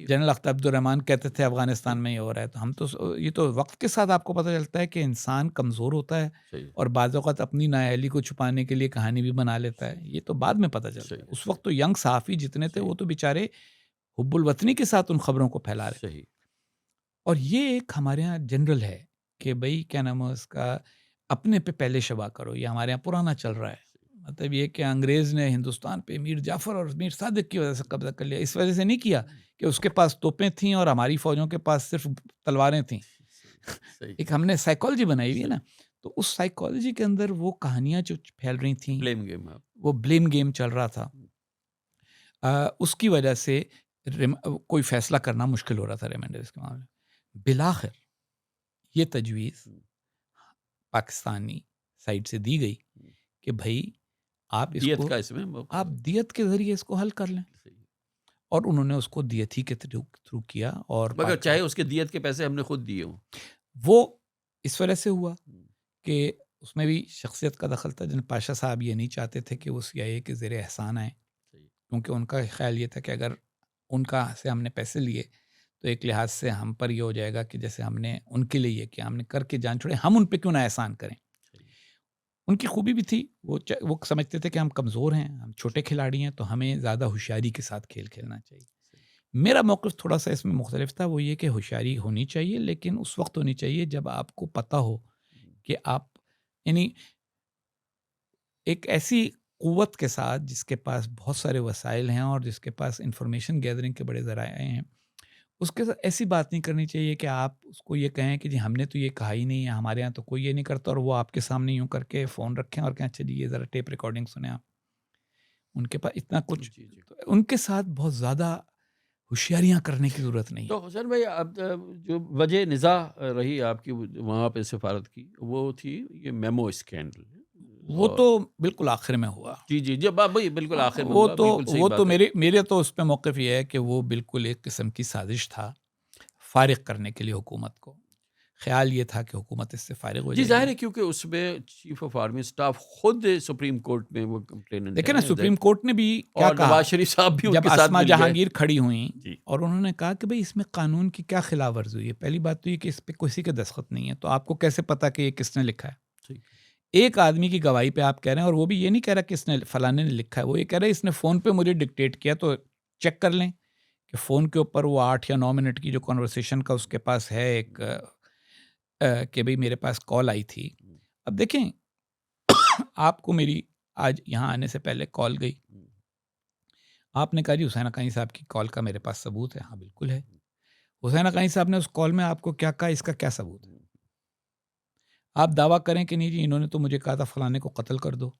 جنرل اختر عبد الرحمان کہتے تھے افغانستان میں یہ ہو رہا ہے. تو ہم تو یہ تو وقت کے ساتھ آپ کو پتہ چلتا ہے کہ انسان کمزور ہوتا ہے اور بعض اوقات اپنی نااہلی کو چھپانے کے لیے کہانی بھی بنا لیتا ہے. یہ تو بعد میں پتہ چلتا ہے. اس وقت تو ینگ صحافی جتنے تھے وہ تو بیچارے حب الوطنی کے ساتھ ان خبروں کو پھیلا رہے. اور یہ ایک ہمارے ہاں جنرل ہے کہ بھائی کیا نام ہے اس کا، اپنے پہ پہلے شبا کرو. یہ ہمارے یہاں پرانا چل رہا ہے. مطلب یہ کہ انگریز نے ہندوستان پہ میر جعفر اور میر صادق کی وجہ سے قبضہ کر لیا. اس وجہ سے نہیں کیا کہ اس کے پاس توپیں تھیں اور ہماری فوجوں کے پاس صرف تلواریں تھیں. ایک ہم نے سائیکالوجی بنائی ہوئی ہے نا. تو اس سائیکالوجی کے اندر وہ کہانیاں جو پھیل رہی تھیں، وہ بلیم گیم چل رہا تھا. اس کی وجہ سے کوئی فیصلہ کرنا مشکل ہو رہا تھا ریمنڈرز کے معاملے میں. بالآخر یہ تجویز پاکستانی سائڈ سے دی گئی کہ بھائی آپ اس کو آپ دیت کے ذریعے اس کو حل کر لیں. اور انہوں نے اس کو دیت ہی کے تھرو کیا. اور مگر چاہے اس کے دیت کے پیسے ہم نے خود دیے ہوں، وہ اس وجہ سے ہوا کہ اس میں بھی شخصیت کا دخل تھا. جن پاشا صاحب یہ نہیں چاہتے تھے کہ وہ CIA کے زیر احسان آئیں، کیونکہ ان کا خیال یہ تھا کہ اگر ان کا سے ہم نے پیسے لیے تو ایک لحاظ سے ہم پر یہ ہو جائے گا کہ جیسے ہم نے ان کے لیے کیا، ہم نے کر کے جان چھوڑے، ہم ان پہ کیوں نہ احسان کریں. ان کی خوبی بھی تھی، وہ سمجھتے تھے کہ ہم کمزور ہیں، ہم چھوٹے کھلاڑی ہیں، تو ہمیں زیادہ ہوشیاری کے ساتھ کھیل کھیلنا چاہیے. میرا موقف تھوڑا سا اس میں مختلف تھا. وہ یہ کہ ہوشیاری ہونی چاہیے، لیکن اس وقت ہونی چاہیے جب آپ کو پتہ ہو کہ آپ یعنی ایک ایسی قوت کے ساتھ جس کے پاس بہت سارے وسائل ہیں اور جس کے پاس انفارمیشن گیدرنگ کے بڑے ذرائع ہیں، اس کے ساتھ ایسی بات نہیں کرنی چاہیے کہ آپ اس کو یہ کہیں کہ جی ہم نے تو یہ کہا ہی نہیں ہے، ہمارے یہاں تو کوئی یہ نہیں کرتا، اور وہ آپ کے سامنے یوں کر کے فون رکھیں اور کہیں اچھا جی یہ ذرا ٹیپ ریکارڈنگ سنیں آپ. ان کے پاس اتنا کچھ ان کے ساتھ بہت زیادہ ہوشیاریاں کرنے کی ضرورت نہیں. تو حسین بھائی اب جو وجہ نزاع رہی آپ کی وہاں پہ سفارت کی، وہ تھی یہ میمو اسکینڈل. وہ تو بالکل آخر میں ہوا. جی جب بالکل آخر میں وہ تو میرے تو اس پہ موقف یہ ہے کہ وہ بالکل ایک قسم کی سازش تھا فارغ کرنے کے لیے حکومت کو. خیال یہ تھا کہ حکومت اس سے فارغ ہو جی جائے ظاہر ہے کیونکہ اس میں چیف آف آرمی اسٹاف خود سپریم کورٹ میں وہ کمپلیننٹ دیکھیں نا سپریم کورٹ نے بھی کیا اور کہا نواز شریف صاحب بھی ان جب کے ساتھ اسما مل گئے جہانگیر کھڑی ہوئیں جی اور انہوں نے کہا کہ بھئی اس میں قانون کی کیا خلاف ورزی ہوئی ہے. پہلی بات تو یہ کہ اس پہ کسی کے دستخط نہیں ہے، تو آپ کو کیسے پتا کہ یہ کس نے لکھا ہے؟ ٹھیک ایک آدمی کی گواہی پہ آپ کہہ رہے ہیں، اور وہ بھی یہ نہیں کہہ رہا کہ اس نے فلانے نے لکھا ہے، وہ یہ کہہ رہا ہے اس نے فون پہ مجھے ڈکٹیٹ کیا. تو چیک کر لیں کہ فون کے اوپر وہ 8 یا 9 منٹ کی جو کنورسیشن کا اس کے پاس ہے ایک کہ بھئی میرے پاس کال آئی تھی. اب دیکھیں آپ کو میری آج یہاں آنے سے پہلے کال گئی، آپ نے کہا جی حسین حقانی صاحب کی کال کا میرے پاس ثبوت ہے. ہاں بالکل ہے. حسین حقانی صاحب نے اس کال میں آپ کو کیا کہا، اس کا کیا ثبوت ہے؟ آپ دعویٰ کریں کہ نہیں جی انہوں نے تو مجھے کہا تھا فلانے کو قتل کر دو،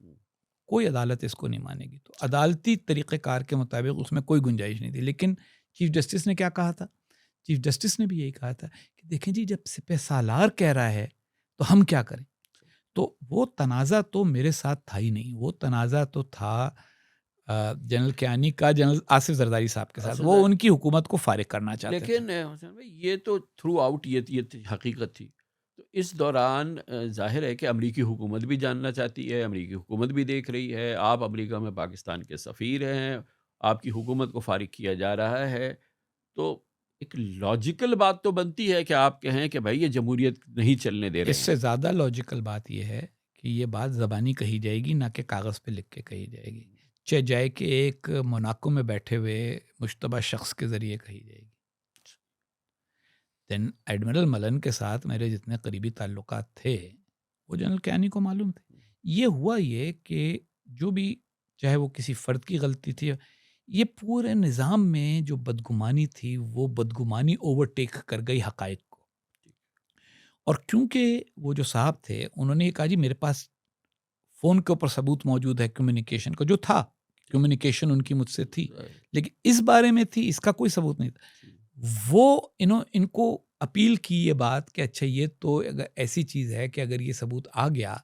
کوئی عدالت اس کو نہیں مانے گی. تو عدالتی طریقہ کار کے مطابق اس میں کوئی گنجائش نہیں تھی. لیکن چیف جسٹس نے کیا کہا تھا؟ چیف جسٹس نے بھی یہی کہا تھا کہ دیکھیں جی جب سپہ سالار کہہ رہا ہے تو ہم کیا کریں. تو وہ تنازع تو میرے ساتھ تھا ہی نہیں، وہ تنازع تو تھا جنرل کیانی کا جنرل آصف زرداری صاحب کے ساتھ. وہ ان کی حکومت کو فارغ کرنا چاہتے تھے. لیکن حسین بھائی یہ تو تھرو آؤٹ یہ حقیقت تھی. تو اس دوران ظاہر ہے کہ امریکی حکومت بھی جاننا چاہتی ہے، امریکی حکومت بھی دیکھ رہی ہے. آپ امریکہ میں پاکستان کے سفیر ہیں، آپ کی حکومت کو فارغ کیا جا رہا ہے. تو ایک لاجیکل بات تو بنتی ہے کہ آپ کہیں کہ بھائی یہ جمہوریت نہیں چلنے دے رہے اس سے زیادہ لاجیکل بات یہ ہے کہ یہ بات زبانی کہی جائے گی، نہ کہ کاغذ پہ لکھ کے کہی جائے گی. چاہے جائے کہ ایک موناکو میں بیٹھے ہوئے مشتبہ شخص کے ذریعے کہی جائے گی. دین ایڈمرل ملن کے ساتھ میرے جتنے قریبی تعلقات تھے وہ جنرل کیانی کو معلوم تھے. یہ ہوا یہ کہ جو بھی چاہے وہ کسی فرد کی غلطی تھی، یہ پورے نظام میں جو بدگمانی تھی وہ بدگمانی اوورٹیک کر گئی حقائق کو. اور کیونکہ وہ جو صاحب تھے انہوں نے یہ کہا جی میرے پاس فون کے اوپر ثبوت موجود ہے کمیونیکیشن کا، جو تھا کمیونیکیشن ان کی مجھ سے تھی، لیکن اس بارے میں تھی، اس کا کوئی ثبوت نہیں تھا. وہ ان کو اپیل کی یہ بات کہ اچھا یہ تو اگر ایسی چیز ہے کہ اگر یہ ثبوت آ گیا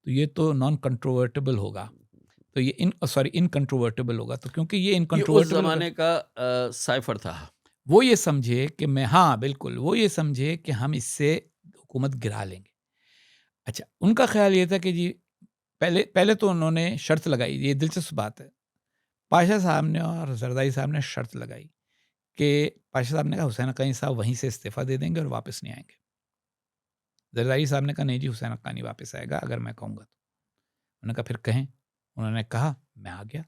تو یہ تو نان کنٹروورٹیبل ہوگا، تو یہ انکنٹروورٹیبل ہوگا. تو کیونکہ یہ انکنٹروورٹیبل اس زمانے کا سائفر تھا، وہ یہ سمجھے کہ میں ہاں بالکل وہ یہ سمجھے کہ ہم اس سے حکومت گرا لیں گے. اچھا ان کا خیال یہ تھا کہ جی پہلے تو انہوں نے شرط لگائی، یہ دلچسپ بات ہے، پاشا صاحب نے اور زرداری صاحب نے شرط لگائی کہ پاشا صاحب نے کہا حسین حقانی صاحب وہیں سے استعفیٰ دے دیں گے اور واپس نہیں آئیں گے. زرداری صاحب نے کہا نہیں جی حسین حقانی واپس آئے گا اگر میں کہوں گا تو. انہوں نے کہا پھر کہیں. انہوں نے کہا میں آ گیا.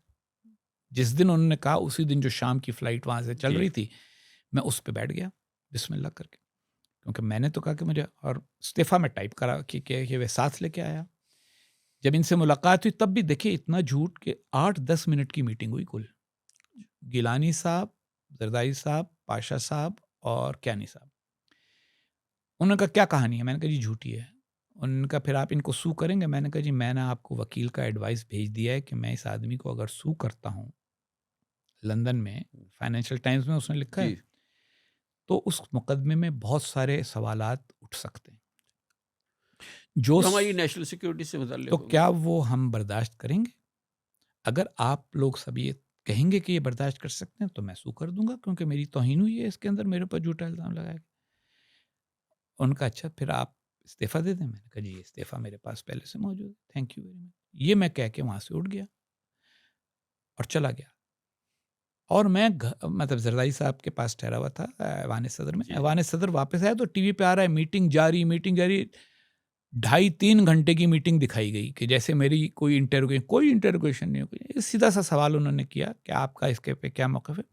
جس دن انہوں نے کہا اسی دن جو شام کی فلائٹ وہاں سے چل رہی تھی میں اس پہ بیٹھ گیا بسم اللہ کر کے، کیونکہ میں نے تو کہا کہ مجھے، اور استعفیٰ میں ٹائپ کرا کہ وہ ساتھ لے کے آیا. جب ان سے ملاقات ہوئی تب بھی دیکھیں اتنا جھوٹ کہ 8-10 منٹ کی میٹنگ ہوئی کل. گیلانی صاحب، زرداری صاحب، پاشا صاحب اور کیانی صاحب. انہوں نے کہا کیا کہانی ہے؟ میں نے کہا جی جھوٹی ہے. انہوں نے کہا پھر آپ ان کو سو کریں گے؟ میں نے کہا جی میں نے آپ کو وکیل کا ایڈوائس بھیج دیا ہے کہ میں اس آدمی کو اگر سو کرتا ہوں، لندن میں فائنینشیل ٹائمز میں اس نے لکھا ہے، تو اس مقدمے میں بہت سارے سوالات اٹھ سکتے ہیں جو ہماری نیشنل سیکیورٹی سے متعلق. تو کیا وہ ہم برداشت کریں گے؟ اگر آپ لوگ سب یہ کہیں گے کہ یہ برداشت کر سکتے ہیں تو میں سو کر دوں گا، کیونکہ میری توہین ہوئی ہے اس کے اندر، میرے اوپر جھوٹا الزام لگایا گیا. ان کا اچھا پھر آپ استعفیٰ دے دیں. میں نے کہا جی استعفیٰ میرے پاس پہلے سے موجود ہے، تھینک یو ویری مچ. یہ میں کہہ کے وہاں سے اٹھ گیا اور چلا گیا. اور میں مطلب زرداری صاحب کے پاس ٹھہرا ہوا تھا ایوان صدر میں. ایوان صدر واپس آیا تو ٹی وی پہ آ رہا ہے میٹنگ جاری 2.5-3 گھنٹے کی میٹنگ دکھائی گئی کہ جیسے میری کوئی انٹروگیشن نہیں ہوئی. سیدھا سا سوال انہوں نے کیا کہ آپ کا اس کے پہ کیا موقف ہے.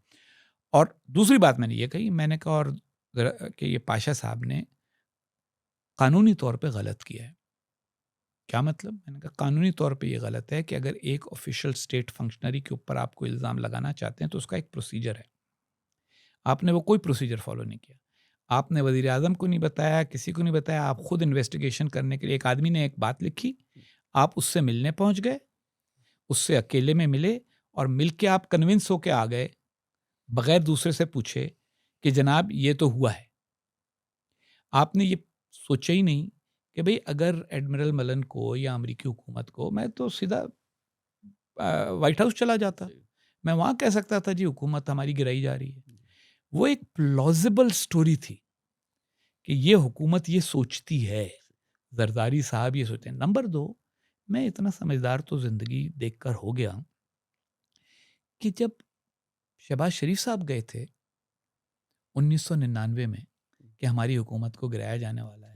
اور دوسری بات میں نے یہ کہی، میں نے کہا اور کہ یہ پاشا صاحب نے قانونی طور پہ غلط کیا ہے. کیا مطلب؟ میں نے کہا قانونی طور پہ یہ غلط ہے کہ اگر ایک آفیشیل اسٹیٹ فنکشنری کے اوپر آپ کو الزام لگانا چاہتے ہیں تو اس کا ایک پروسیجر ہے. آپ نے وہ کوئی پروسیجر فالو نہیں کیا. آپ نے وزیر اعظم کو نہیں بتایا، کسی کو نہیں بتایا. آپ خود انویسٹیگیشن کرنے کے لیے ایک آدمی نے ایک بات لکھی، آپ اس سے ملنے پہنچ گئے، اس سے اکیلے میں ملے اور مل کے آپ کنونس ہو کے آ گئے بغیر دوسرے سے پوچھے کہ جناب یہ تو ہوا ہے. آپ نے یہ سوچا ہی نہیں کہ بھئی اگر ایڈمرل ملن کو یا امریکی حکومت کو، میں تو سیدھا وائٹ ہاؤس چلا جاتا، میں وہاں کہہ سکتا تھا جی حکومت ہماری گرائی جا رہی ہے. وہ ایک پلازیبل سٹوری تھی کہ یہ حکومت یہ سوچتی ہے، زرداری صاحب یہ سوچتے ہیں۔ نمبر 2، میں اتنا سمجھدار تو زندگی دیکھ کر ہو گیا کہ جب شہباز شریف صاحب گئے تھے 1999 میں کہ ہماری حکومت کو گرایا جانے والا ہے،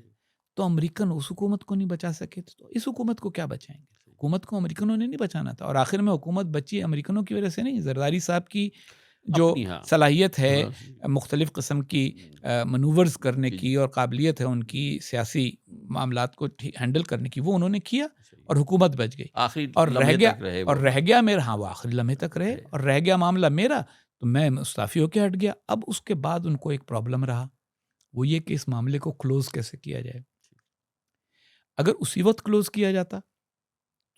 تو امریکن اس حکومت کو نہیں بچا سکے تھے، تو اس حکومت کو کیا بچائیں گے؟ حکومت کو امریکنوں نے نہیں بچانا تھا، اور آخر میں حکومت بچی امریکنوں کی وجہ سے نہیں، زرداری صاحب کی جو صلاحیت ہے مختلف قسم کی منورز کرنے کی اور قابلیت ہے ان کی سیاسی معاملات کو ہینڈل کرنے کی، وہ انہوں نے کیا اور حکومت بچ گئی اور رہ گیا میرا، ہاں وہ آخری لمحے تک رہے اور رہ گیا معاملہ میرا، تو میں مستعفی ہو کے ہٹ گیا۔ اب اس کے بعد ان کو ایک پرابلم رہا، وہ یہ کہ اس معاملے کو کلوز کیسے کیا جائے۔ اگر اسی وقت کلوز کیا جاتا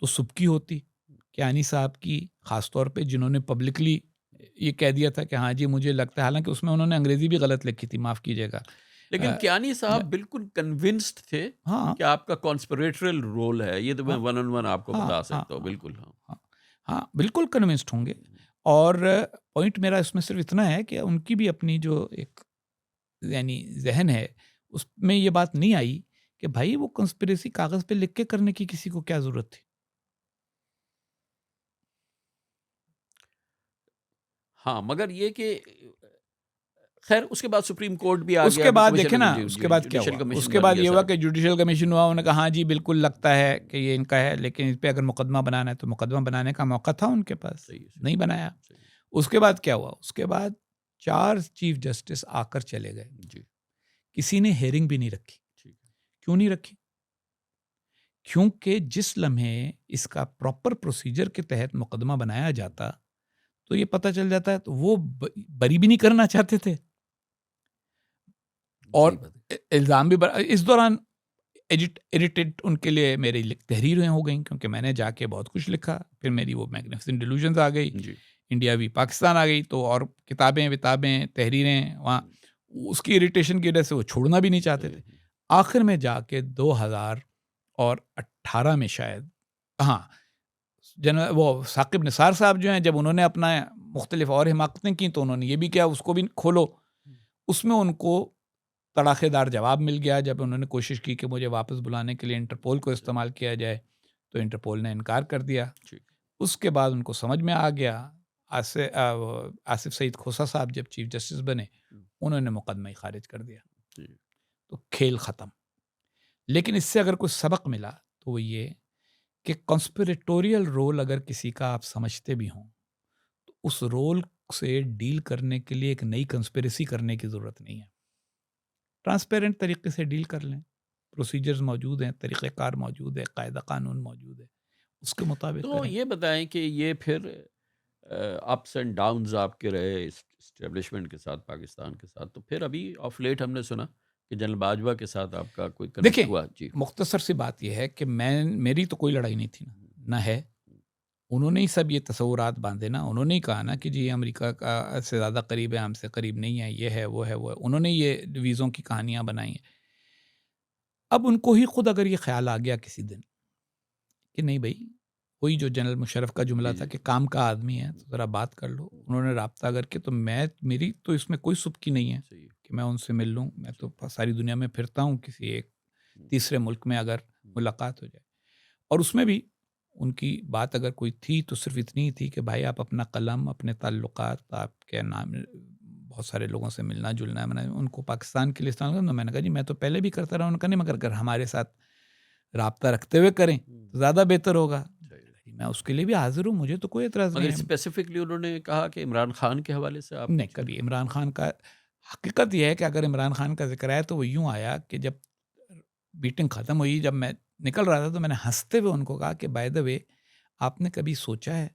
تو سبکی ہوتی، کیانی صاحب کی خاص طور پہ، جنہوں نے پبلکلی یہ کہہ دیا تھا کہ ہاں جی مجھے لگتا ہے، حالانکہ اس میں انہوں نے انگریزی بھی غلط لکھی تھی، معاف کیجیے گا، لیکن کیانی صاحب بالکل کنونسڈ تھے کہ آپ کا کانسپریٹرل رول ہے، یہ تو میں ون آن ون آپ کو بتا سکتا ہوں، بالکل ہاں بالکل کنونسڈ ہوں گے۔ اور پوائنٹ میرا اس میں صرف اتنا ہے کہ ان کی بھی اپنی جو ایک یعنی ذہن ہے، اس میں یہ بات نہیں آئی کہ بھائی وہ کنسپریسی کاغذ پہ لکھ کے کرنے کی کسی کو کیا ضرورت تھی۔ ہاں مگر یہ کہ خیر اس کے بعد سپریم کورٹ بھی آ گیا، اس کے بعد دیکھیں نا اس کے بعد کیا ہوا، اس کے بعد یہ ہوا کہ جوڈیشل کمیشن ہوا، انہوں نے کہا ہاں جی بالکل لگتا ہے کہ یہ ان کا ہے، لیکن اس پہ اگر مقدمہ بنانا ہے تو مقدمہ بنانے کا موقع تھا ان کے پاس، نہیں بنایا۔ اس کے بعد کیا ہوا، اس کے بعد 4 چیف جسٹس آ کر چلے گئے، کسی نے ہیئرنگ بھی نہیں رکھی۔ کیوں نہیں رکھی؟ کیونکہ جس لمحے اس کا پراپر پروسیجر کے تحت مقدمہ بنایا جاتا تو یہ پتہ چل جاتا ہے، تو وہ بری بھی نہیں کرنا چاہتے تھے اور الزام بھی اس دوران ایڈیٹڈ ان کے لیے میری تحریریں ہو گئیں، کیونکہ میں نے جا کے بہت کچھ لکھا، پھر میری وہ میگنیفیسنٹ ڈیلوژنز آ گئی، انڈیا بھی پاکستان آ گئی، تو اور کتابیں تحریریں وہاں، اس کی اریٹیشن کی وجہ سے وہ چھوڑنا بھی نہیں چاہتے تھے۔ آخر میں جا کے 2018 میں شاید، ہاں وہ ثاقب نثار صاحب جو ہیں، جب انہوں نے اپنا مختلف اور حماقتیں کی تو انہوں نے یہ بھی کیا، اس کو بھی کھولو، اس میں ان کو تڑاخے دار جواب مل گیا۔ جب انہوں نے کوشش کی کہ مجھے واپس بلانے کے لیے انٹرپول کو استعمال کیا جائے تو انٹرپول نے انکار کر دیا۔ اس کے بعد ان کو سمجھ میں آ گیا، آصف سعید کھوسہ صاحب جب چیف جسٹس بنے انہوں نے مقدمہ ہی خارج کر دیا، تو کھیل ختم۔ لیکن اس سے اگر کوئی سبق ملا تو وہ یہ کہ کانسپریٹوریل رول اگر کسی کا آپ سمجھتے بھی ہوں تو اس رول سے ڈیل کرنے کے لیے ایک نئی کنسپریسی کرنے کی ضرورت نہیں ہے، ٹرانسپیرنٹ طریقے سے ڈیل کر لیں، پروسیجرز موجود ہیں، طریقہ کار موجود ہے، قاعدہ قانون موجود ہے، اس کے مطابق تو کریں۔ یہ بتائیں کہ یہ پھر اپس اینڈ ڈاؤنز آپ کے رہے اسٹیبلشمنٹ کے ساتھ، پاکستان کے ساتھ، تو پھر ابھی آف لیٹ ہم نے سنا کہ جنرل باجوہ کے ساتھ آپ کا کوئی کنیکٹ ہوا؟ جی مختصر سی بات یہ ہے کہ میری تو کوئی لڑائی نہیں تھی نہ ہے، انہوں نے ہی سب یہ تصورات باندھے نا، انہوں نے ہی کہا نا کہ جی امریکہ کا سے زیادہ قریب ہے، ہم سے قریب نہیں ہے، یہ ہے وہ ہے وہ ہے، انہوں نے یہ ویزوں کی کہانیاں بنائی ہیں۔ اب ان کو ہی خود اگر یہ خیال آ گیا کسی دن کہ نہیں بھائی، وہی جو جنرل مشرف کا جملہ تھا کہ کام کا آدمی ہے تو ذرا بات کر لو، انہوں نے رابطہ کر کے، تو میری تو اس میں کوئی سبکی نہیں ہے کہ میں ان سے مل لوں، میں تو ساری دنیا میں پھرتا ہوں، کسی ایک تیسرے ملک میں اگر ملاقات ہو جائے، اور اس میں بھی ان کی بات اگر کوئی تھی تو صرف اتنی ہی تھی کہ بھائی آپ اپنا قلم، اپنے تعلقات، آپ کے نام، بہت سارے لوگوں سے ملنا جلنا ہے، ان کو پاکستان کے لیے استعمال کرنا۔ میں نے کہا جی میں تو پہلے بھی کرتا رہا ہوں، ان کا نہیں، مگر اگر ہمارے ساتھ رابطہ رکھتے ہوئے کریں تو زیادہ بہتر ہوگا، میں اس کے لیے بھی حاضر ہوں، مجھے تو کوئی اعتراض نہیں ہے۔ اسپیسیفکلی انہوں نے کہا کہ عمران خان کے حوالے سے آپ نہیں، کبھی عمران خان کا، حقیقت یہ ہے کہ اگر عمران خان کا ذکر آیا تو وہ یوں آیا کہ جب میٹنگ ختم ہوئی، جب میں نکل رہا تھا تو میں نے ہنستے ہوئے ان کو کہا کہ بائی دا وے، آپ نے کبھی سوچا ہے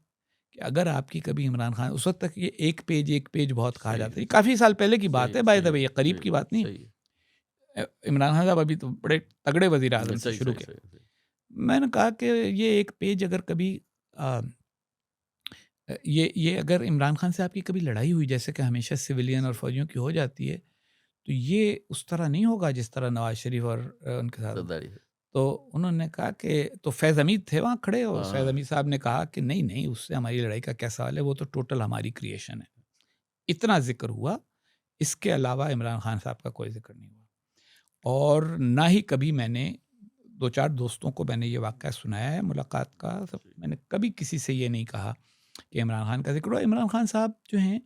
کہ اگر آپ کی کبھی عمران خان، اس وقت تک یہ ایک پیج بہت کہا جاتا ہے، کافی سال پہلے کی بات ہے بائی دا وے، یہ قریب کی بات نہیں، عمران خان صاحب ابھی تو بڑے تگڑے وزیر اعظم سے شروع کیا، میں نے کہا کہ یہ ایک پیج اگر کبھی یہ اگر عمران خان سے آپ کی کبھی لڑائی ہوئی، جیسے کہ ہمیشہ سویلین اور فوجیوں کی ہو جاتی ہے، تو یہ اس طرح نہیں ہوگا جس طرح نواز شریف اور ان کے ساتھ۔ تو انہوں نے کہا کہ تو فیض حمید تھے وہاں کھڑے، اور فیض حمید صاحب نے کہا کہ نہیں اس سے ہماری لڑائی کا کیا سوال ہے، وہ تو ٹوٹل ہماری کریشن ہے۔ اتنا ذکر ہوا، اس کے علاوہ عمران خان صاحب کا کوئی ذکر نہیں ہوا۔ اور نہ ہی کبھی میں نے 2-4 دوستوں کو میں نے یہ واقعہ سنایا ہے ملاقات کا. میں نے کبھی کسی سے یہ نہیں کہا کہ عمران خان کا ذکر ہو. عمران خان صاحب جو ہیں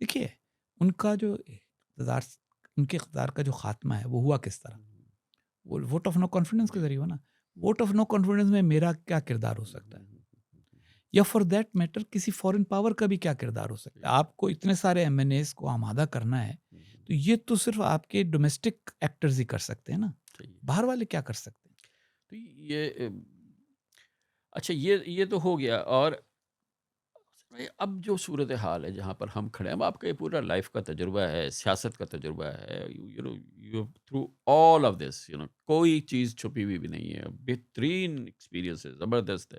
دیکھیے ان کا جو اقتدار، ان کے اقتدار کا جو خاتمہ ہے وہ ہوا کس طرح؟ وہ ووٹ آف نو کانفیڈنس کے ذریعے ہوا نا. ووٹ آف نو کانفیڈنس میں میرا کیا کردار ہو سکتا ہے، یا فار دیٹ میٹر کسی فورن پاور کا بھی کیا کردار ہو سکتا ہے؟ آپ کو اتنے سارے ایم این ایز کو آمادہ کرنا ہے تو یہ تو صرف آپ کے ڈومیسٹک ایکٹرز ہی کر سکتے ہیں نا، باہر والے کیا کر سکتے ہیں؟ تو یہ اچھا یہ تو ہو گیا. اور اب جو صورت حال ہے جہاں پر ہم کھڑے ہیں، اب آپ کا یہ پورا لائف کا تجربہ ہے، سیاست کا تجربہ ہے، you through all of this کوئی چیز چھپی ہوئی بھی نہیں ہے. بہترین ایکسپیرینس ہے، زبردست ہے.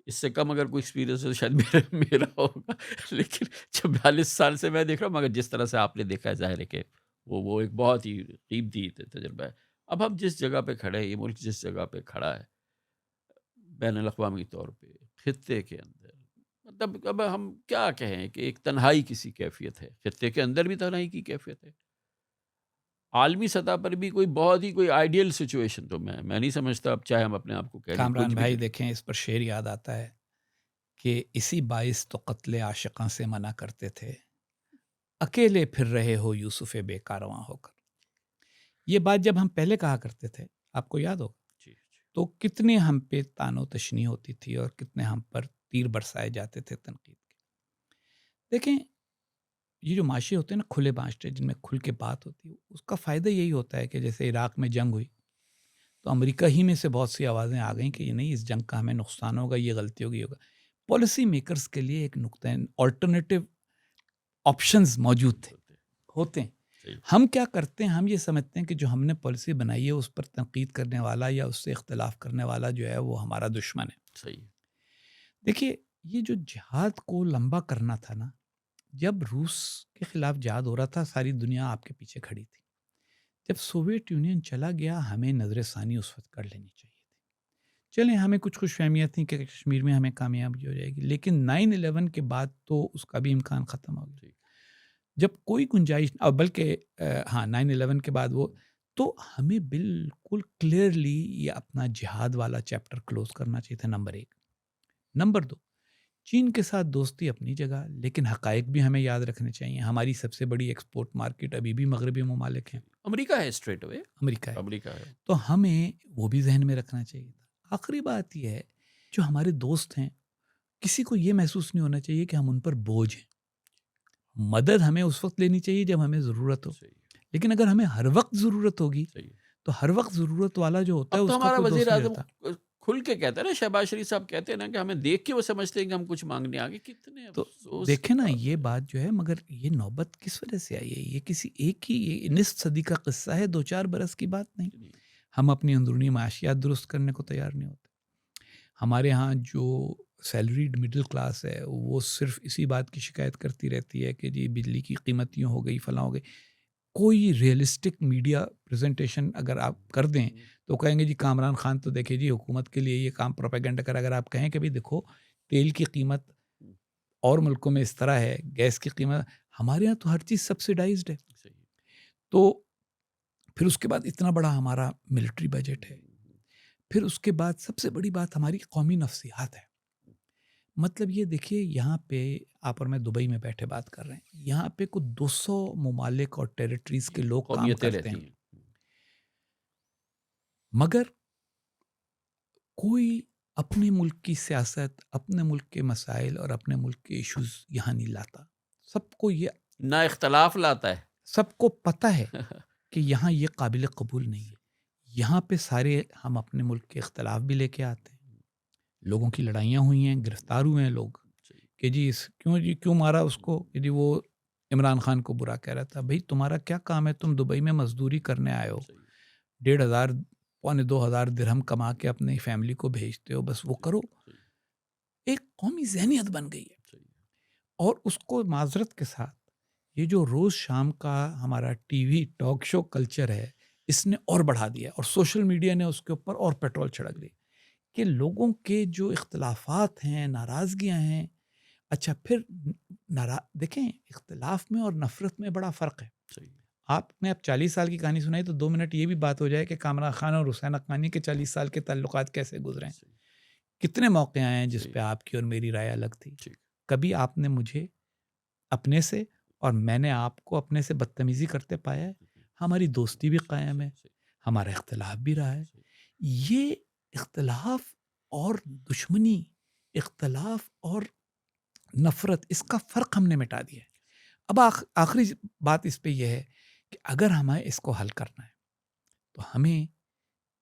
اس سے کم اگر کوئی ایکسپیرینس ہے شاید میرا ہوگا، لیکن 42 سال سے میں دیکھ رہا ہوں. مگر جس طرح سے آپ نے دیکھا ہے ظاہر ہے کہ وہ ایک بہت ہی قیمتی تجربہ ہے. اب ہم جس جگہ پہ کھڑے ہیں، یہ ملک جس جگہ پہ کھڑا ہے بین الاقوامی طور پہ خطے کے اندر، مطلب اب ہم کیا کہیں کہ ایک تنہائی کسی کیفیت ہے، خطے کے اندر بھی تنہائی کی کیفیت ہے. عالمی سطح پر بھی کوئی بہت ہی کوئی آئیڈیل سچویشن تو میں نہیں سمجھتا. اب چاہے ہم اپنے آپ کو کہہ لیں کامران بھائی دیکھیں اس پر شعر یاد آتا ہے کہ اسی باعث تو قتل عاشقاں سے منع کرتے تھے، اکیلے پھر رہے ہو یوسف بے کارواں ہو کر. یہ بات جب ہم پہلے کہا کرتے تھے، آپ کو یاد ہوگا، تو کتنے ہم پہ تان و تشنی ہوتی تھی اور کتنے ہم پر تیر برسائے جاتے تھے تنقید کے. دیکھیں یہ جو معاشرے ہوتے ہیں نا، کھلے معاشرے جن میں کھل کے بات ہوتی ہے، اس کا فائدہ یہی ہوتا ہے کہ جیسے عراق میں جنگ ہوئی تو امریکہ ہی میں سے بہت سی آوازیں آ گئیں کہ یہ نہیں، اس جنگ کا ہمیں نقصان ہوگا، یہ غلطی ہوگی. پالیسی میکرز کے لیے ایک نقطہ آلٹرنیٹیو آپشنز موجود ہوتے ہیں. ہم کیا کرتے ہیں، ہم یہ سمجھتے ہیں کہ جو ہم نے پالیسی بنائی ہے اس پر تنقید کرنے والا یا اس سے اختلاف کرنے والا جو ہے وہ ہمارا دشمن ہے. صحیح. دیکھیے یہ جو جہاد کو لمبا کرنا تھا نا، جب روس کے خلاف جہاد ہو رہا تھا ساری دنیا آپ کے پیچھے کھڑی تھی. جب سوویت یونین چلا گیا ہمیں نظر ثانی اس وقت کر لینی چاہیے تھی. چلیں ہمیں کچھ خوش فہمیاں تھیں کہ کشمیر میں ہمیں کامیابی ہو جائے گی، لیکن 9/11 کے بعد تو اس کا بھی امکان ختم ہو گیا. جب کوئی گنجائش، اور بلکہ 9/11 کے بعد وہ، تو ہمیں بالکل کلیئرلی یہ اپنا جہاد والا چیپٹر کلوز کرنا چاہیے تھا. نمبر 1. نمبر 2، چین کے ساتھ دوستی اپنی جگہ، لیکن حقائق بھی ہمیں یاد رکھنے چاہیے. ہماری سب سے بڑی ایکسپورٹ مارکیٹ ابھی بھی مغربی ممالک ہیں. امریکہ ہے، اسٹریٹ اوے امریکہ ہے. تو ہمیں وہ بھی ذہن میں رکھنا چاہیے تھا. آخری بات یہ ہے، جو ہمارے دوست ہیں کسی کو یہ محسوس نہیں ہونا چاہیے کہ ہم ان پر بوجھ ہیں. مدد ہمیں اس وقت لینی چاہیے جب ہمیں ضرورت ہو. لیکن اگر ہمیں ہر وقت ضرورت ہوگی تو ہر وقت ضرورت والا جو ہوتا ہے اس کا کوئی دوست نہیں رہتا. کھل کے کہتا ہے نا، شہباز شریف صاحب کہتے ہیں نا کہ ہمیں دیکھ کے وہ سمجھتے ہیں کہ ہم کچھ مانگنے آگے. کتنے تو دیکھیں نا یہ بات جو ہے، مگر یہ نوبت کس وجہ سے آئی ہے؟ یہ کسی ایک ہی نصف صدی کا قصہ ہے، 2-4 برس کی بات نہیں. ہم اپنی اندرونی معاشیات درست کرنے کو تیار نہیں ہوتے. ہمارے ہاں جو سیلریڈ مڈل کلاس ہے وہ صرف اسی بات کی شکایت کرتی رہتی ہے کہ جی بجلی کی قیمت یوں ہو گئی، فلاں ہو گئی. کوئی ریئلسٹک میڈیا پریزنٹیشن اگر آپ کر دیں تو کہیں گے جی کامران خان تو دیکھیں جی حکومت کے لیے یہ کام پروپیگنڈا کر. اگر آپ کہیں کہ بھئی دیکھو تیل کی قیمت اور ملکوں میں اس طرح ہے، گیس کی قیمت، ہمارے ہاں تو ہر چیز سبسیڈائزڈ ہے. تو پھر اس کے بعد اتنا بڑا ہمارا ملٹری بجٹ ہے. پھر اس کے بعد سب سے بڑی بات ہماری قومی نفسیات ہے. مطلب یہ دیکھیے یہاں پہ آپ اور میں دبئی میں بیٹھے بات کر رہے ہیں، یہاں پہ کچھ 200 ممالک اور ٹیریٹریز کے لوگ کام کرتے ہیں، مگر کوئی اپنے ملک کی سیاست، اپنے ملک کے مسائل اور اپنے ملک کے ایشوز یہاں نہیں لاتا. سب کو یہ نہ اختلاف لاتا ہے، سب کو پتہ ہے کہ یہاں یہ قابل قبول نہیں ہے. یہاں پہ سارے ہم اپنے ملک کے اختلاف بھی لے کے آتے ہیں. لوگوں کی لڑائیاں ہوئی ہیں، گرفتار ہوئے ہیں لوگ کہ جی کیوں مارا اس کو، کہ جی وہ عمران خان کو برا کہہ رہا تھا. بھئی تمہارا کیا کام ہے؟ تم دبئی میں مزدوری کرنے آئے ہو، 1,500 پونے 2,000 درہم کما کے اپنی فیملی کو بھیجتے ہو، بس وہ کرو. ایک قومی ذہنیت بن گئی ہے. اور اس کو معذرت کے ساتھ یہ جو روز شام کا ہمارا TV talk show culture ہے اس نے اور بڑھا دیا، اور سوشل میڈیا نے اس کے اوپر اور پیٹرول چھڑک دی کہ لوگوں کے جو اختلافات ہیں، ناراضگیاں ہیں. اچھا پھر دیکھیں اختلاف میں اور نفرت میں بڑا فرق ہے. آپ نے اب 40 سال کی کہانی سنائی تو 2 منٹ یہ بھی بات ہو جائے کہ کامران خان اور حسین حقانی کے 40 سال کے تعلقات کیسے گزرے ہیں. کتنے موقع آئے ہیں جس پہ آپ کی اور میری رائے الگ تھی. کبھی آپ نے مجھے اپنے سے اور میں نے آپ کو اپنے سے بدتمیزی کرتے پایا ہے. ہماری دوستی بھی قائم ہے, ہمارا اختلاف بھی رہا ہے. یہ اختلاف اور دشمنی, اختلاف اور نفرت, اس کا فرق ہم نے مٹا دیا ہے. اب آخری بات اس پہ یہ ہے کہ اگر ہمیں اس کو حل کرنا ہے تو ہمیں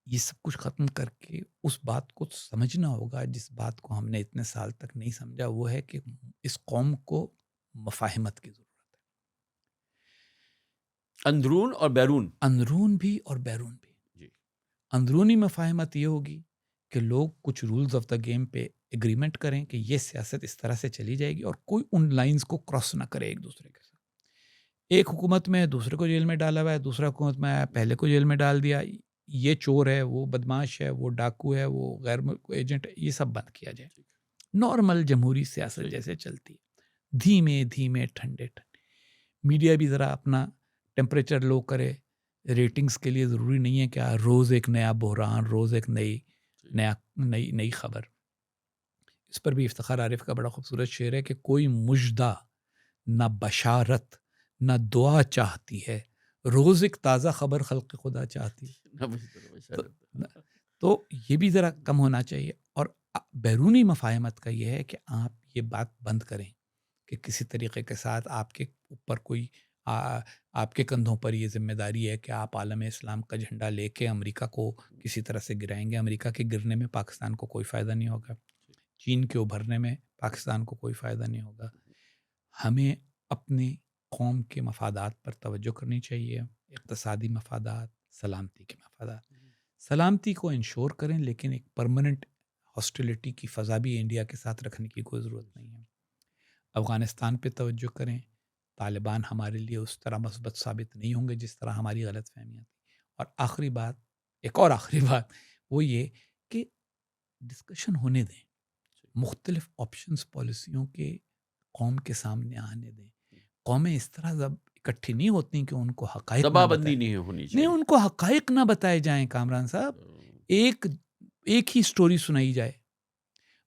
یہ سب کچھ ختم کر کے اس بات کو سمجھنا ہوگا جس بات کو ہم نے اتنے سال تک نہیں سمجھا. وہ ہے کہ اس قوم کو مفاہمت کی ضرورت ہے, اندرون اور بیرون, اندرون بھی اور بیرون بھی. اندرونی مفاہمت یہ ہوگی کہ لوگ کچھ رولز آف دا گیم پہ ایگریمنٹ کریں کہ یہ سیاست اس طرح سے چلی جائے گی اور کوئی ان لائنز کو کراس نہ کرے ایک دوسرے کے ساتھ. ایک حکومت میں دوسرے کو جیل میں ڈالا ہوا ہے, دوسرا حکومت میں پہلے کو جیل میں ڈال دیا, یہ چور ہے, وہ بدماش ہے, وہ ڈاکو ہے, وہ غیر ملک ایجنٹ ہے, یہ سب بند کیا جائے. نارمل جمہوری سیاست جیسے چلتی ہے, دھیمے دھیمے ٹھنڈے ٹھنڈے. میڈیا بھی ذرا اپنا ٹیمپریچر لو کرے. ریٹنگز کے لیے ضروری نہیں ہے کہ روز ایک نیا بحران, روز ایک نئی خبر. اس پر بھی افتخار عارف کا بڑا خوبصورت شعر ہے کہ کوئی مژدہ نہ بشارت نہ دعا چاہتی ہے, روز ایک تازہ خبر خلق خدا چاہتی ہے. تو یہ بھی ذرا کم ہونا چاہیے. اور بیرونی مفاہمت کا یہ ہے کہ آپ یہ بات بند کریں کہ کسی طریقے کے ساتھ آپ کے اوپر کوئی آپ کے کندھوں پر یہ ذمہ داری ہے کہ آپ عالم اسلام کا جھنڈا لے کے امریکہ کو کسی طرح سے گرائیں گے. امریکہ کے گرنے میں پاکستان کو کوئی فائدہ نہیں ہوگا, چین کے ابھرنے میں پاکستان کو کوئی فائدہ نہیں ہوگا. ہمیں اپنی قوم کے مفادات پر توجہ کرنی چاہیے, اقتصادی مفادات, سلامتی کے مفادات. سلامتی کو انشور کریں لیکن ایک پرماننٹ ہاسٹیلٹی کی فضا بھی انڈیا کے ساتھ رکھنے کی کوئی ضرورت نہیں ہے. افغانستان پہ توجہ کریں. طالبان ہمارے لیے اس طرح مثبت ثابت نہیں ہوں گے جس طرح ہماری غلط فہمیاں تھیں. اور آخری بات, ایک اور آخری بات, وہ یہ کہ ڈسکشن ہونے دیں, مختلف آپشنز پالیسیوں کے قوم کے سامنے آنے دیں. قومیں اس طرح جب اکٹھی نہیں ہوتی کہ ان کو حقائق دبا بندی نہیں ہونی چاہیے, نہیں ان کو حقائق نہ بتائے جائیں. کامران صاحب, ایک ہی سٹوری سنائی جائے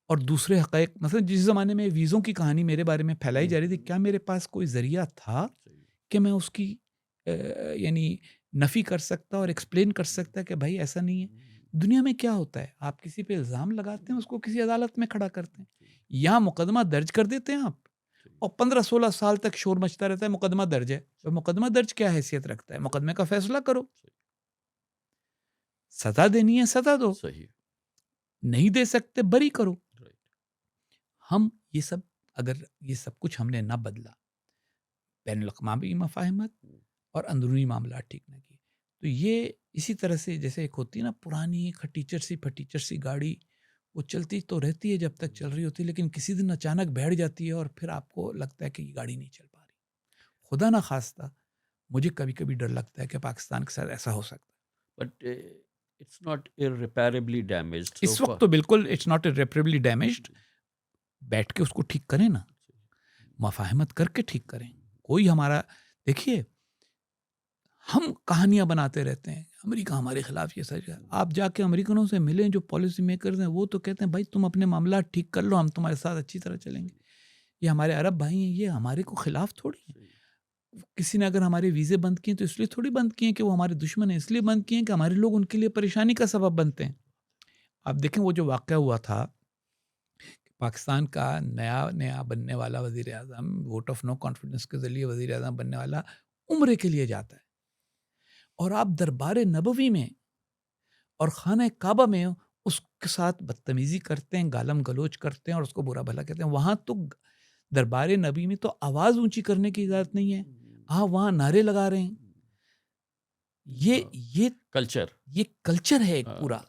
اور دوسرے حقائق, مثلا جس زمانے میں ویزوں کی کہانی میرے بارے میں پھیلائی جا رہی تھی, کیا میرے پاس کوئی ذریعہ تھا کہ میں اس کی یعنی نفی کر سکتا اور ایکسپلین کر سکتا کہ بھائی ایسا نہیں ہے. دنیا میں کیا ہوتا ہے, آپ کسی پہ الزام لگاتے ہیں, اس کو کسی عدالت میں کھڑا کرتے ہیں, یہاں مقدمہ درج کر دیتے ہیں آپ, اور 15-16 سال تک شور مچتا رہتا ہے مقدمہ درج ہے. مقدمہ درج کیا حیثیت رکھتا ہے؟ مقدمے کا فیصلہ کرو, سزا دینی ہے سزا دو, نہیں دے سکتے بری کرو. ہم یہ سب, اگر یہ سب کچھ ہم نے نہ بدلا, بین الاقوامی مفاہمت اور اندرونی معاملات ٹھیک نہ کیے, تو یہ اسی طرح سے جیسے ایک ہوتی ہے نا پرانی پھٹیچر سی گاڑی, وہ چلتی تو رہتی ہے جب تک چل رہی ہوتی ہے, لیکن کسی دن اچانک بیٹھ جاتی ہے اور پھر آپ کو لگتا ہے کہ یہ گاڑی نہیں چل پا رہی. خدا نہ خواستہ مجھے کبھی کبھی ڈر لگتا ہے کہ پاکستان کے ساتھ ایسا ہو سکتا ہے. But it's not irreparably damaged. اس وقت تو بالکل اٹس ناٹ irreparably damaged. بیٹھ کے اس کو ٹھیک کریں نا, مفاہمت کر کے ٹھیک کریں. کوئی ہمارا, دیکھیے ہم کہانیاں بناتے رہتے ہیں, امریکہ ہمارے خلاف یہ سچ ہے. آپ جا کے امریکنوں سے ملیں جو پالیسی میکرز ہیں, وہ تو کہتے ہیں بھائی تم اپنے معاملات ٹھیک کر لو, ہم تمہارے ساتھ اچھی طرح چلیں گے. یہ ہمارے عرب بھائی ہیں, یہ ہمارے کو خلاف تھوڑی ہیں. کسی نے اگر ہمارے ویزے بند کیے تو اس لیے تھوڑی بند کیے کہ وہ ہمارے دشمن ہیں, اس لیے بند کیے کہ ہمارے لوگ ان کے لیے پریشانی کا سبب بنتے ہیں. آپ دیکھیں وہ جو واقعہ ہوا تھا, پاکستان کا نیا بننے والا وزیر اعظم, ووٹ آف نو کانفیڈنس کے ذریعے وزیر اعظم بننے والا عمرے کے لیے جاتا ہے, اور آپ دربار نبوی میں اور خانہ کعبہ میں اس کے ساتھ بدتمیزی کرتے ہیں, گالم گلوچ کرتے ہیں اور اس کو برا بھلا کہتے ہیں. وہاں تو دربار نبی میں تو آواز اونچی کرنے کی اجازت نہیں ہے, وہاں نعرے لگا رہے ہیں. یہ کلچر ہے ایک پورا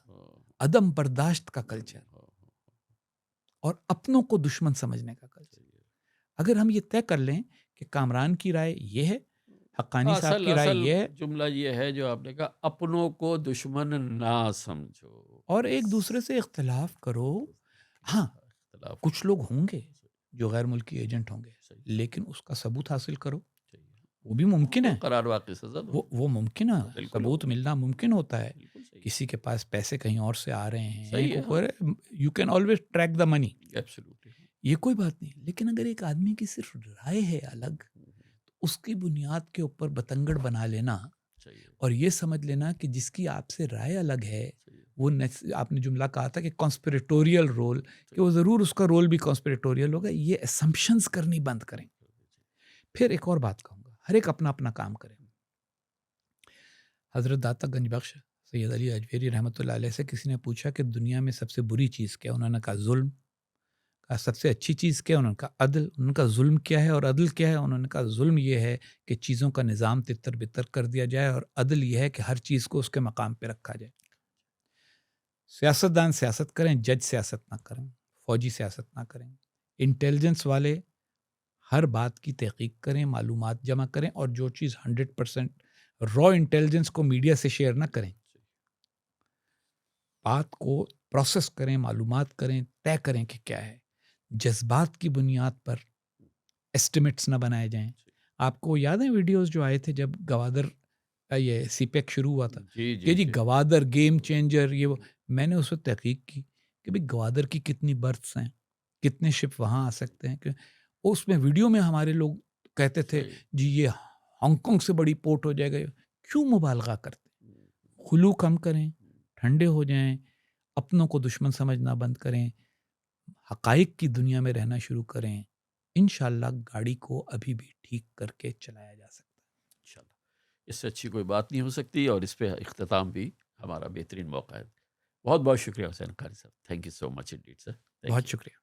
عدم برداشت کا کلچر, اور اپنوں کو دشمن سمجھنے کا کلچر. اگر ہم یہ طے کر لیں کہ کامران کی رائے یہ ہے, حقانی صاحب کی رائے یہ ہے, جملہ یہ ہے جو آپ نے کہا, اپنوں کو دشمن نہ سمجھو اور ایک دوسرے سے اختلاف کرو. ہاں کچھ لوگ ہوں گے جو غیر ملکی ایجنٹ ہوں گے, لیکن اس کا ثبوت حاصل کرو, وہ بھی ممکن ہے، قرار واقع سزا دو، وہ ممکن ہے، بالکل ثبوت ملنا ممکن ہوتا ہے. بالکل صحیح، کسی کے پاس پیسے کہیں اور سے آ رہے ہیں، صحیح ہے، you can always track the money, absolutely, یہ کوئی بات نہیں. لیکن اگر ایک آدمی کی صرف رائے ہے الگ، تو اس کی بنیاد کے اوپر بتنگڑ بنا لینا صحیح ہے، اور یہ سمجھ لینا کہ جس کی آپ سے رائے الگ ہے وہ آپ نے جملہ کہا تھا کہ کانسپریٹوریل رول، کہ وہ ضرور اس کا رول بھی کانسپریٹوریل ہوگا. یہ اسمپشنز کرنی بند کریں. پھر ایک اور بات کہوں گا، ہر ایک اپنا اپنا کام کریں. حضرت داتا گنج بخش سید علی اجمیری رحمۃ اللہ علیہ سے کسی نے پوچھا کہ دنیا میں سب سے بری چیز کیا؟ انہوں نے کہا ظلم. کہا سب سے اچھی چیز کیا؟ انہوں نے کہا عدل. انہوں نے کہا ظلم کیا ہے اور عدل کیا ہے؟ انہوں نے کہا ظلم یہ ہے کہ چیزوں کا نظام تتر بتر کر دیا جائے، اور عدل یہ ہے کہ ہر چیز کو اس کے مقام پہ رکھا جائے. سیاستدان سیاست کریں، جج سیاست نہ کریں، فوجی سیاست نہ کریں. انٹیلیجنس والے ہر بات کی تحقیق کریں، معلومات جمع کریں، اور جو چیز 100% را انٹیلیجنس کو میڈیا سے شیئر نہ کریں. بات کو پروسیس کریں، معلومات کریں، طے کریں کہ کیا ہے. جذبات کی بنیاد پر ایسٹیمیٹس نہ بنائے جائیں. آپ کو یاد ہیں ویڈیوز جو آئے تھے جب گوادر یہ سی پیک شروع ہوا تھا کہ جی گوادر گیم چینجر، یہ وہ. میں نے اس وقت تحقیق کی کہ بھئی گوادر کی کتنی برتھس ہیں، کتنے شپ وہاں آ سکتے ہیں. کہ اس میں ویڈیو میں ہمارے لوگ کہتے تھے جی یہ ہانگ کانگ سے بڑی پورٹ ہو جائے گا. کیوں مبالغہ کرتے؟ خلو کم کریں، ٹھنڈے ہو جائیں، اپنوں کو دشمن سمجھنا بند کریں، حقائق کی دنیا میں رہنا شروع کریں. انشاءاللہ گاڑی کو ابھی بھی ٹھیک کر کے چلایا جا سکتا ہے. انشاءاللہ اس سے اچھی کوئی بات نہیں ہو سکتی، اور اس پہ اختتام بھی ہمارا بہترین موقع ہے. بہت بہت شکریہ حسین قاری صاحب. Thank you so much indeed sir. بہت شکریہ.